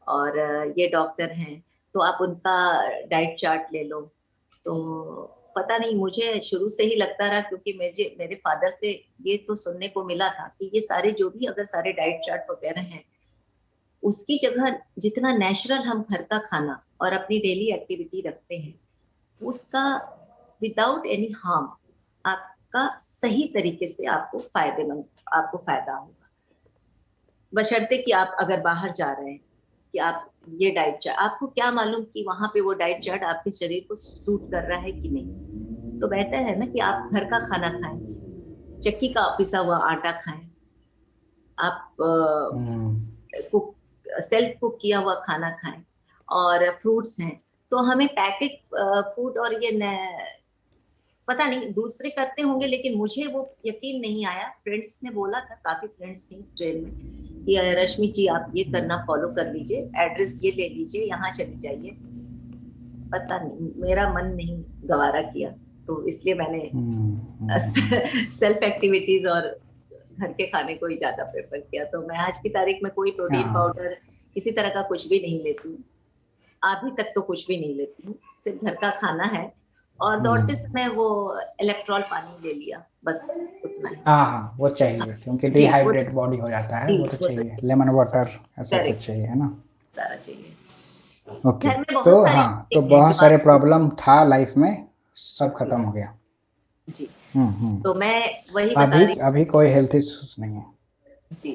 और ये डॉक्टर हैं, तो आप उनका डाइट चार्ट ले लो। तो पता नहीं, मुझे शुरू से ही लगता रहा, क्योंकि मुझे मेरे फादर से ये तो सुनने को मिला था कि ये सारे जो भी अगर सारे डाइट चार्ट वगैरह हैं, उसकी जगह जितना नेचुरल हम घर का खाना और अपनी डेली एक्टिविटी रखते हैं, उसका विदाउट एनी हार्म आपका सही तरीके से आपको फायदेमंद, आपको फायदा होगा। बशर्ते कि आप अगर बाहर जा रहे हैं, कि आप ये डाइट चार्ट, आपको क्या मालूम कि वहां पे वो डाइट चार्ट आपके शरीर को सूट कर रहा है कि नहीं। तो बेहतर है ना कि आप घर का खाना खाएं, चक्की का पिसा हुआ आटा खाएं, आप हम्म। कुक सेल्फ कुक किया हुआ खाना खाएं, और फ्रूट्स हैं। तो हमें पैकेट फूड और ये पता नहीं दूसरे करते होंगे, लेकिन मुझे वो यकीन नहीं आया। फ्रेंड्स ने बोला था, काफी फ्रेंड्स थी ट्रेन में, कि रश्मि जी आप ये करना फॉलो कर लीजिए, एड्रेस ये ले लीजिए, यहाँ चले जाइए। पता नहीं, मेरा मन नहीं गवारा किया, तो इसलिए मैंने सेल्फ एक्टिविटीज और घर के खाने को ही ज्यादा प्रेफर किया। तो मैं आज की तारीख में कोई प्रोटीन पाउडर किसी तरह का कुछ भी नहीं लेती हूँ, अभी तक तो कुछ भी नहीं लेती हूँ, सिर्फ घर का खाना है। और दौड़ते समय वो इलेक्ट्रॉल पानी ले लिया, बस उतना ही। हाँ वो चाहिए, क्योंकि डिहाइड्रेट बॉडी हो जाता है, वो तो चाहिए। लेमन वाटर ऐसा कुछ चाहिए, है ना? सारा चाहिए। ओके, तो हाँ, तो बहुत सारे प्रॉब्लम था लाइफ में, सब खत्म हो गया जी। तो मैं वही अभी कोई हेल्थ इश्यूज नहीं है जी।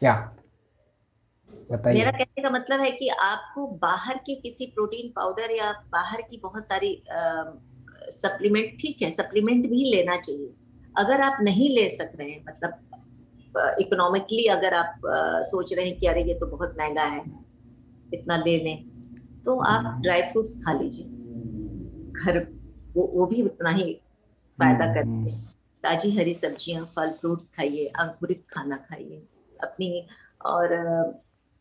क्या बताइए? मेरा कहने का मतलब है कि आपको बाहर के किसी प्रोटीन पाउडर या बाहर की बहुत सारी सप्लीमेंट, ठीक है सप्लीमेंट भी लेना चाहिए। अगर आप नहीं ले सक रहे हैं, मतलब इकोनॉमिकली अगर आप सोच रहे हैं कि अरे ये तो बहुत महंगा है, इतना ले लें, तो आप ड्राई फ्रूट्स खा लीजिए घर, वो भी उतना ही फायदा करते हैं। ताजी हरी सब्जियां, फल फ्रूट्स खाइए, अंकुरित खाना खाइए अपनी। और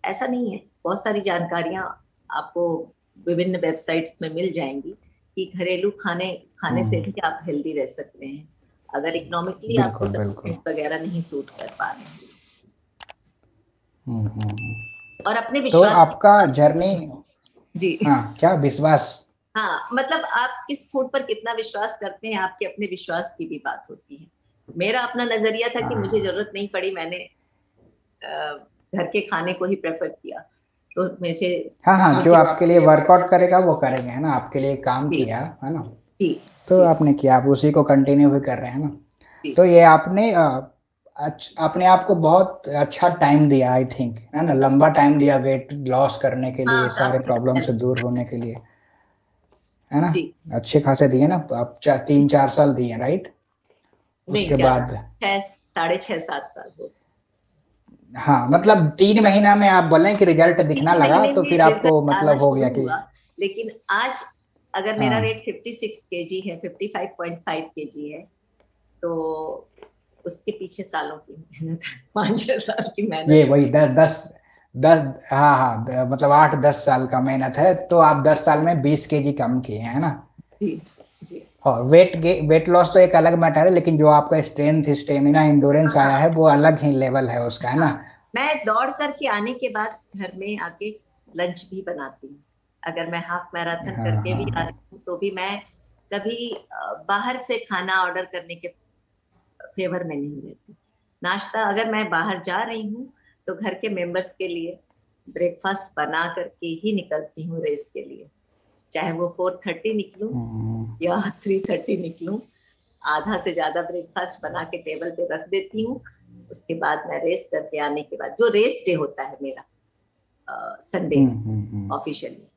ऐसा नहीं है, बहुत सारी जानकारियां आपको विभिन्न वेबसाइट्स में मिल जाएंगी कि घरेलू खाने से भी आप हेल्दी रह सकते हैं, अगर इकोनॉमिकली आपको सप्लीमेंट्स वगैरह नहीं सूट कर पा रहे हैं। और अपने विश्वास, तो आपका जर्नी जी हाँ, क्या विश्वास, हाँ, मतलब आप किस फूड पर कितना विश्वास करते हैं, आपके अपने विश्वास की भी बात होती है। मेरा अपना नजरिया था कि मुझे जरूरत नहीं पड़ी, मैंने घर के खाने को ही प्रेफर किया, तो मुझे हाँ, जो आपके लिए वर्कआउट करेगा वो करेंगे, है ना? आपके लिए काम किया, है ना? जी, तो आपने किया, आप उसी को कंटिन्यू भी कर रहे हैं ना? तो ये आपने अपने आप को बहुत अच्छा टाइम दिया, आई थिंक, है ना? लंबा टाइम दिया वेट लॉस करने के लिए, सारे प्रॉब्लम से दूर होने के लिए, है ना? अच्छे खासे दिए ना आप, 3-4 साल दिए, राइट? उसके बाद 6.5-7 साल हो। हाँ, मतलब 3 महीना में आप बोलें कि रिजल्ट दिखना लगा, तो फिर आपको मतलब हो गया कि। लेकिन आज अगर मेरा वेट 56 kg है, 55.5 kg है, तो उसके पीछे सालों की मेहनत है, 5-6 साल की मेहनत। ये वही 10 हाँ, मतलब 8-10 साल का मेहनत है। तो आप 10 साल में 20 kg कम किए हैं ना? जी जी। और वेट लॉस तो एक अलग मैटर है, लेकिन जो आपका स्ट्रेंथ, स्टेमिना, इंडोरेंस आया है, वो अलग ही लेवल है उसका, है ना? मैं दौड़ करके आने के बाद घर में आके लंच भी बनाती हूँ। अगर मैं हाफ मैराथन करके भी आ रही हूँ, तो भी मैं कभी बाहर से खाना ऑर्डर करने के फेवर में नहीं रहती। नाश्ता अगर मैं बाहर जा रही हूँ, तो घर के मेंबर्स के लिए ब्रेकफास्ट बना करके ही निकलती हूँ रेस के लिए, चाहे वो 4:30 निकलूं या 3:30 निकलूं। आधा से ज्यादा ब्रेकफास्ट बना के टेबल पे रख देती हूँ। उसके बाद मैं रेस करके आने के बाद, जो रेस डे होता है मेरा संडे ऑफिशियली,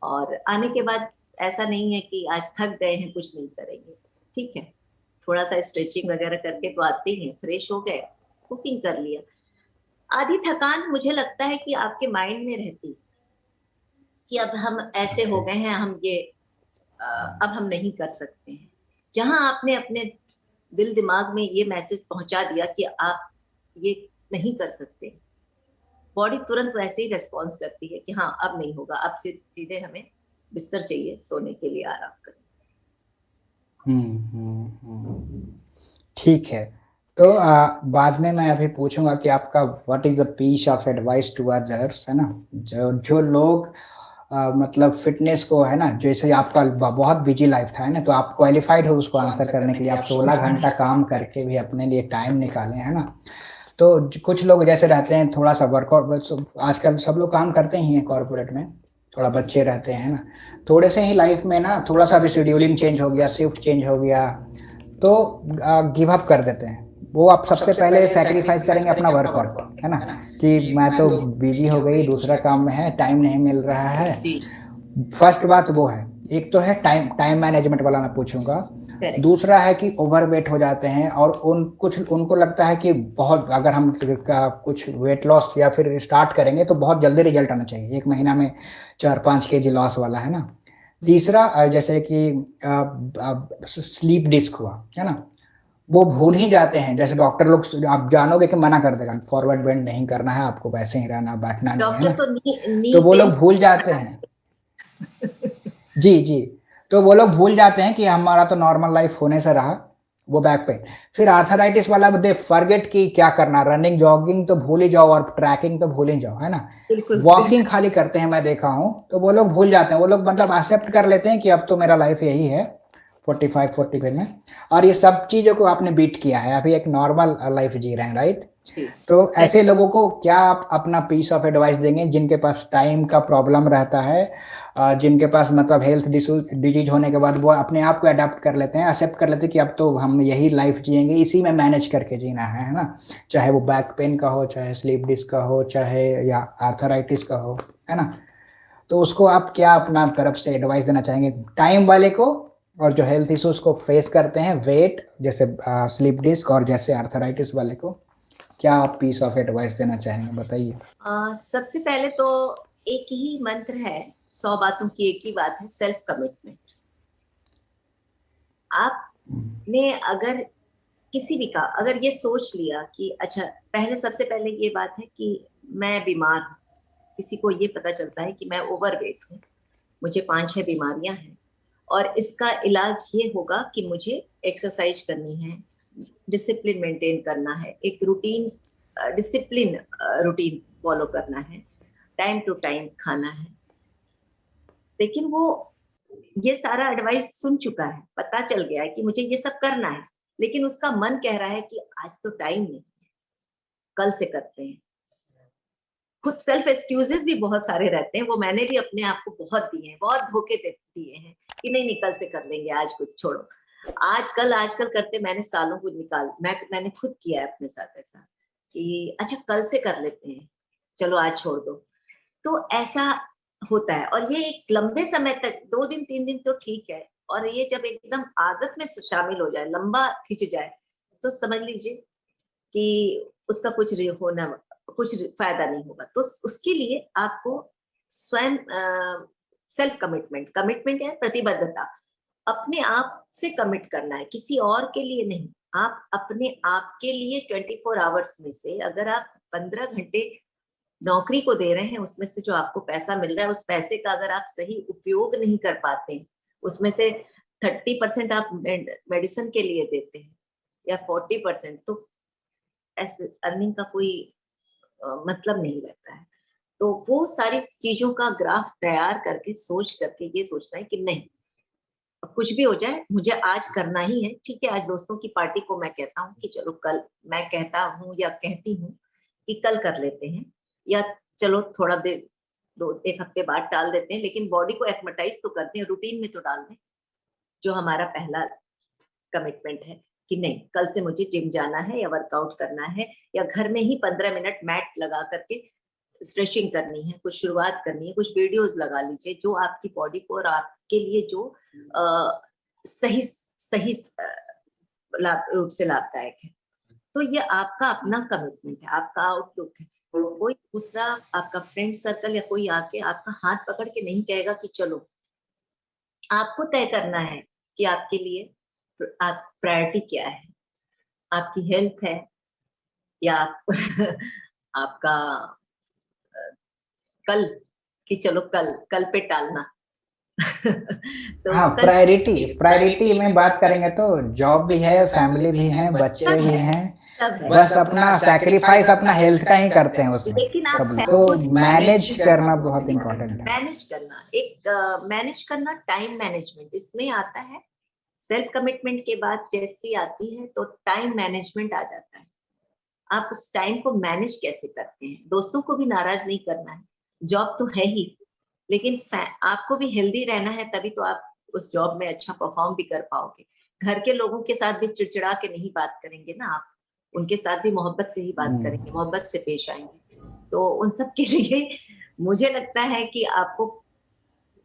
और आने के बाद ऐसा नहीं है कि आज थक गए हैं कुछ नहीं करेंगे, ठीक है, थोड़ा सा स्ट्रेचिंग वगैरह करके तो आते ही हैं, फ्रेश हो गए, कुकिंग कर लिया। आधी थकान मुझे लगता है कि आपके माइंड में रहती कि अब हम ऐसे हो गए हैं, हम ये अब हम नहीं कर सकते हैं। जहां आपने अपने दिल दिमाग में ये मैसेज पहुंचा दिया कि आप ये नहीं कर सकते, बॉडी तुरंत वैसे ही रेस्पॉन्स करती है कि हाँ अब नहीं होगा, अब सीधे हमें बिस्तर चाहिए सोने के लिए, आराम करने। ठीक है, तो बाद में मैं अभी पूछूंगा कि आपका what is the piece of advice to others, है ना? जो लोग मतलब फिटनेस को, है ना, जैसे आपका बहुत बिजी लाइफ था, है ना, तो आप क्वालिफाइड हो उसको आंसर करने के लिए। आप 16 घंटा काम करके भी अपने लिए टाइम निकालें, है ना? तो कुछ लोग जैसे रहते हैं, थोड़ा सा वर्कआउट, आजकल सब लोग काम करते ही हैं कॉर्पोरेट में, थोड़ा बच्चे रहते हैं ना, थोड़े से ही लाइफ में ना, थोड़ा सा भी शेड्यूलिंग चेंज हो गया, शिफ्ट चेंज हो गया, तो गिव अप कर देते हैं। वो आप सबसे पहले सैक्रिफाइस करेंगे अपना वर्कआउट, है ना, कि मैं तो बिजी हो गई, दूसरा काम में है, टाइम नहीं मिल रहा है। फर्स्ट बात वो है, एक तो है टाइम मैनेजमेंट वाला मैं पूछूंगा। दूसरा है कि ओवरवेट हो जाते हैं, और उनको लगता है कि बहुत, अगर हम कुछ वेट लॉस या फिर स्टार्ट करेंगे तो बहुत जल्दी रिजल्ट आना चाहिए, 1 महीना में 4-5 kg लॉस वाला, है ना? तीसरा जैसे कि स्लीप डिस्क हुआ, है ना, वो भूल ही जाते हैं। जैसे डॉक्टर लोग, आप जानोगे कि मना कर देगा, फॉरवर्ड बेंड नहीं करना है आपको, वैसे ही रहना, बैठना नहीं है डॉक्टर ना, तो नी तो वो लोग पेन भूल जाते हैं। जी, जी। तो वो लोग भूल जाते हैं कि हमारा तो नॉर्मल लाइफ होने से रहा, वो बैक पेन। फिर आर्थराइटिस वाला दे फॉरगेट कि क्या करना, रनिंग जॉगिंग तो भूल ही जाओ और ट्रैकिंग तो भूल ही जाओ, है ना। बिल्कुल वॉकिंग बिल्कुल। खाली करते हैं, मैं देखा हूँ, तो वो लोग भूल जाते हैं। वो लोग मतलब एक्सेप्ट कर लेते हैं कि अब तो मेरा लाइफ यही है 45 में, और ये सब चीज़ों को आपने बीट किया है, अभी एक नॉर्मल लाइफ जी रहे हैं, राइट। जी तो सही। ऐसे लोगों को क्या आप अपना पीस ऑफ एडवाइस देंगे, जिनके पास टाइम का प्रॉब्लम रहता है, जिनके पास मतलब हेल्थ डिजीज होने के बाद वो अपने आप को अडेप्ट कर लेते हैं, एक्सेप्ट कर लेते हैं कि अब तो हम यही लाइफ जिएंगे, इसी में मैनेज करके जीना है ना, चाहे वो बैक पेन का हो, चाहे स्लीप डिस्क का हो, चाहे या आर्थराइटिस का हो, है ना। तो उसको आप क्या अपना तरफ से एडवाइस देना चाहेंगे, टाइम वाले को, और जो हेल्थ इश्यूज को फेस करते हैं, वेट जैसे स्लीप डिस्क और जैसे आर्थराइटिस वाले को, क्या आप पीस ऑफ एडवाइस देना चाहेंगे, बताइए। सबसे पहले तो एक ही मंत्र है, 100 बातों की एक ही बात है, सेल्फ कमिटमेंट। आपने अगर किसी भी का अगर ये सोच लिया कि अच्छा, पहले सबसे पहले ये बात है कि मैं बीमार हूँ, किसी को ये पता चलता है कि मैं ओवरवेट हूँ, मुझे 5-6 बीमारियां हैं, और इसका इलाज ये होगा कि मुझे एक्सरसाइज करनी है, डिसिप्लिन मेंटेन करना है, एक डिसिप्लिन रूटीन फॉलो करना है, टाइम टू टाइम खाना है। लेकिन वो ये सारा एडवाइस सुन चुका है, पता चल गया है कि मुझे ये सब करना है, लेकिन उसका मन कह रहा है कि आज तो टाइम नहीं, कल से करते हैं। खुद सेल्फ एक्सक्यूजेस भी बहुत सारे रहते हैं, वो मैंने भी अपने आप को बहुत दिए हैं, बहुत धोखे दिए हैं कि नहीं नहीं कल से कर लेंगे, आज कुछ छोड़ो, आजकल करते। मैंने सालों को मैंने खुद किया है अपने साथ ऐसा कि अच्छा कल से कर लेते हैं, चलो आज छोड़ दो। तो ऐसा होता है, और ये एक लंबे समय तक 2 दिन 3 दिन तो ठीक है, और ये जब एकदम आदत में शामिल हो जाए, लंबा खिंच जाए, तो समझ लीजिए कि उसका कुछ फायदा नहीं होगा। तो उसके लिए आपको स्वयं सेल्फ कमिटमेंट है, प्रतिबद्धता, अपने आप से कमिट करना है, किसी और के लिए नहीं। आप अपने आप के लिए 24 आवर्स में से अगर आप 15 घंटे नौकरी को दे रहे हैं, उसमें से जो आपको पैसा मिल रहा है, उस पैसे का अगर आप सही उपयोग नहीं कर पाते, उसमें से 30% आप मेडिसिन के लिए देते हैं या 40%, तो ऐसे अर्निंग का कोई मतलब नहीं रहता है। तो वो सारी चीजों का ग्राफ तैयार करके सोच करके ये सोचना है कि नहीं, अब कुछ भी हो जाए मुझे आज करना ही है। ठीक है, आज दोस्तों की पार्टी को मैं कहता हूँ कि चलो कल, मैं कहता हूँ या कहती हूँ कि कल कर लेते हैं, या चलो थोड़ा देर 1 हफ्ते बाद टाल देते हैं, लेकिन बॉडी को एक्मेटाइज तो करते हैं, रूटीन में तो डाल दें। जो हमारा पहला कमिटमेंट है कि नहीं, कल से मुझे जिम जाना है या वर्कआउट करना है, या घर में ही 15 मिनट मैट लगा करके स्ट्रेचिंग करनी है, कुछ शुरुआत करनी है, कुछ वीडियोस लगा लीजिए जो आपकी बॉडी को और आपके लिए जो सही सही रूप से लाभदायक है। तो ये आपका अपना कमिटमेंट है, आपका आउटलुक है। कोई दूसरा आपका फ्रेंड सर्कल या कोई आके आपका हाथ पकड़ के नहीं कहेगा कि चलो। आपको तय करना है कि आपके लिए आप प्रायोरिटी क्या है, आपकी हेल्थ है या आपका कल, कि चलो कल कल पे टालना। तो हाँ, कल प्रायोरिटी प्रायोरिटी में बात करेंगे तो जॉब भी है, फैमिली भी है, बच्चे सब भी है, हैं, सब है। बस अपना सैक्रिफाइस अपना हेल्थ का ही करते हैं उसमें लेकिन आप सब लोग। तो खुद मैनेज करना बहुत इम्पोर्टेंट है। मैनेज करना, एक मैनेज करना, टाइम मैनेजमेंट इसमें आता है। सेल्फ कमिटमेंट के बाद जैसी आती है तो टाइम मैनेजमेंट आ जाता है। आप उस टाइम को मैनेज कैसे करते हैं, दोस्तों को भी नाराज नहीं करना है, जॉब तो है ही, लेकिन आपको भी हेल्दी रहना है, तभी तो आप उस जॉब में अच्छा परफॉर्म भी कर पाओगे। घर के लोगों के साथ भी चिड़चिड़ा के नहीं बात करेंगे ना आप, उनके साथ भी मोहब्बत से ही बात करेंगे, मोहब्बत से पेश आएंगे। तो उन सब के लिए मुझे लगता है कि आपको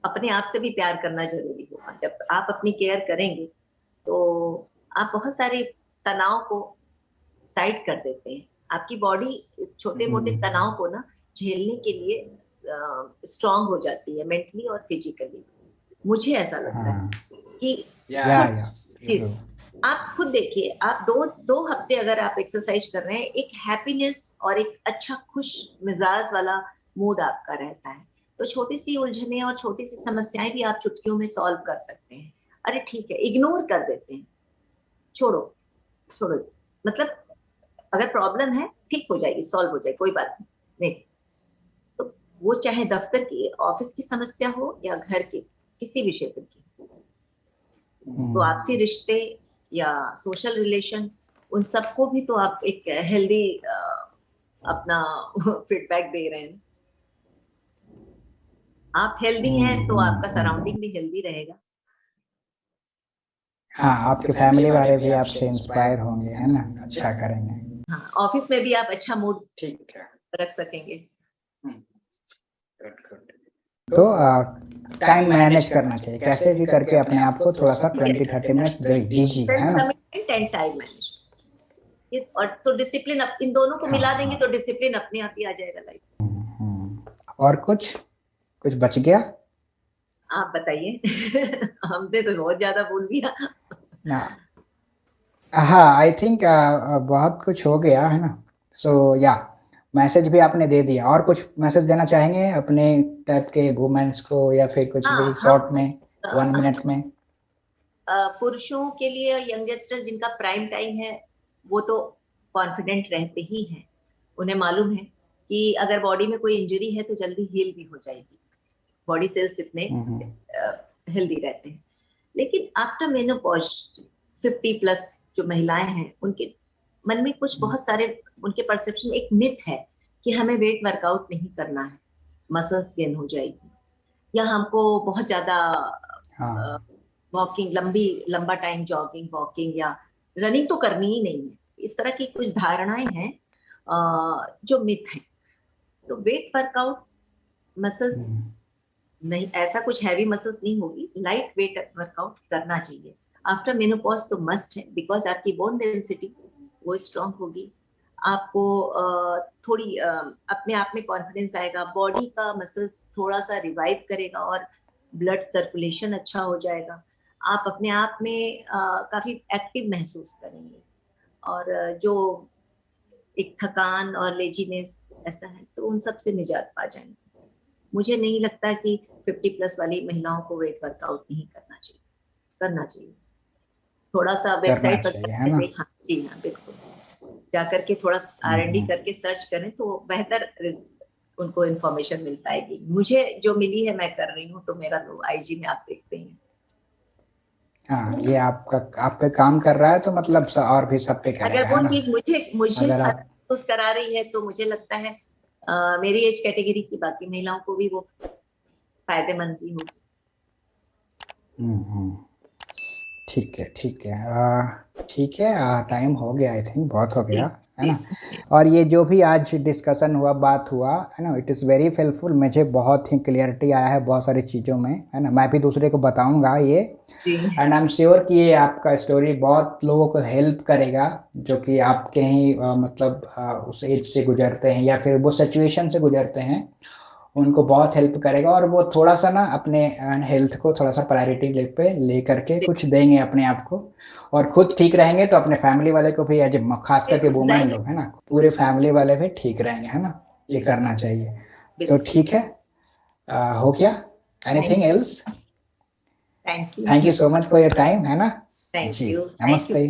अपने आप से भी प्यार करना जरूरी होगा। जब आप अपनी केयर करेंगे तो आप बहुत सारे तनाव को साइड कर देते हैं। आपकी बॉडी छोटे मोटे तनाव को ना झेलने के लिए स्ट्रांग हो जाती है, मेंटली और फिजिकली। मुझे ऐसा लगता है हाँ कि या Yes. आप खुद देखिए, आप दो हफ्ते अगर आप एक्सरसाइज कर रहे हैं, एक हैप्पीनेस और एक अच्छा खुश मिजाज वाला मूड आपका रहता है, तो छोटी सी उलझने और छोटी सी समस्याएं भी आप चुटकियों में सॉल्व कर सकते हैं। अरे ठीक है, इग्नोर कर देते हैं, छोड़ो छोड़ो, मतलब अगर प्रॉब्लम है ठीक हो जाएगी, सॉल्व हो जाएगी, कोई बात नहीं, नेक्स्ट। तो वो चाहे दफ्तर की, ऑफिस की समस्या हो या घर की, किसी भी क्षेत्र की, तो आपसी रिश्ते या सोशल रिलेशन, उन सबको भी तो आप एक हेल्दी अपना फीडबैक दे रहे हैं। आप हेल्दी हैं तो आपका सराउंडिंग भी हेल्दी रहेगा। हाँ, आपके फैमिली वाले भी आपसे इंस्पायर होंगे, है ना, अच्छा करेंगे। हाँ, ऑफिस में भी आप अच्छा मूड ठीक है, रख सकेंगे। Good good. तो टाइम मैनेज करना चाहिए, कैसे भी करके अपने आप को थोड़ा सा 20-30 मिनट्स दीजिए, है ना। कमिटमेंट एंड टाइम मैनेजमेंट, और तो डिसिप्लिन, इन दोनों को मिला देंगे तो डिसिप्लिन अपने आप ही आ जाएगा लाइफ। और कुछ बच गया आप बताइए हमने तो बहुत ज्यादा बोल दिया ना। हाँ, आई थिंक बहुत कुछ हो गया, है ना। सो या मैसेज भी आपने दे दिया, और कुछ मैसेज देना चाहेंगे अपने टाइप के वुमेन्स को, या फिर कुछ भी शॉर्ट में 1 मिनट में। पुरुषों के लिए यंगस्टर जिनका प्राइम टाइम है, वो तो कॉन्फिडेंट रहते ही हैं, उन्हें मालूम है कि अगर बॉडी में कोई इंजरी है तो जल्दी हील भी हो जाएगी, बॉडी सेल्स इतने हेल्दी रहते हैं। लेकिन आफ्टर मेनोपॉज 50 प्लस जो महिलाएं हैं, उनके मन में कुछ बहुत सारे, उनके परसेप्शन, एक मिथ है कि हमें वेट वर्कआउट नहीं करना है, मसल्स गेन हो जाएगी, या हमको बहुत ज्यादा वॉकिंग, लंबा टाइम जॉगिंग, वॉकिंग या रनिंग तो करनी ही नहीं है। इस तरह की कुछ धारणाएं हैं जो मिथ है। तो वेट वर्कआउट, मसल्स नहीं, ऐसा कुछ हैवी मसल्स नहीं होगी, लाइट वेट वर्कआउट करना चाहिए आफ्टर मेनोपॉज, तो मस्ट है, बिकॉज आपकी बोन डेंसिटी वो स्ट्रांग होगी, आपको थोड़ी अपने आप में कॉन्फिडेंस आएगा, बॉडी का मसल्स थोड़ा सा रिवाइव करेगा और ब्लड सर्कुलेशन अच्छा हो जाएगा, आप अपने आप में काफी एक्टिव महसूस करेंगे, और जो एक थकान और लेजीनेस ऐसा है तो उन सब से निजात पा जाएंगे। मुझे नहीं लगता कि 50 प्लस वाली महिलाओं को वेट वर्कआउट नहीं करना चाहिए, करना चाहिए। थोड़ा सा वेबसाइट पर देखा, जी हाँ बिल्कुल, जाकर के थोड़ा R&D करके सर्च करें तो बेहतर उनको इन्फॉर्मेशन मिल पाएगी। मुझे जो मिली है मैं कर रही हूँ, तो मेरा तो IG में आप देखते हैं। हाँ, ये आपका आप पे काम कर रहा है, तो मतलब और भी सब पे करेगा, अगर वो चीज मुझे अगर आप महसूस करा रही है, तो मुझे लगता है मेरी एज कैटेगरी की बाकी महिलाओं को भी वो फायदेमंद ही होगी। ठीक है ठीक है, टाइम हो गया, आई थिंक बहुत हो गया, है ना। और ये जो भी आज डिस्कशन हुआ, बात हुआ, है ना, इट इज़ वेरी हेल्पफुल, मुझे बहुत ही क्लियरिटी आया है बहुत सारी चीज़ों में, है ना। मैं भी दूसरे को बताऊंगा ये, एंड आई एम श्योर कि ये आपका स्टोरी बहुत लोगों को हेल्प करेगा, जो कि आपके ही मतलब उस एज से गुजरते हैं या फिर वो सिचुएशन से गुजरते हैं, उनको बहुत हेल्प करेगा, और वो थोड़ा सा ना अपने हेल्थ को थोड़ा सा प्रायोरिटी ले करके कुछ देंगे अपने आप को, और खुद ठीक रहेंगे तो अपने फैमिली वाले को भी, एज खास करके वुमेन लोग, है ना, पूरे फैमिली वाले भी ठीक रहेंगे, है ना। ये करना चाहिए। तो ठीक है, हो गया, anything else? Thank you so much for your time, है ना। जी, नमस्ते।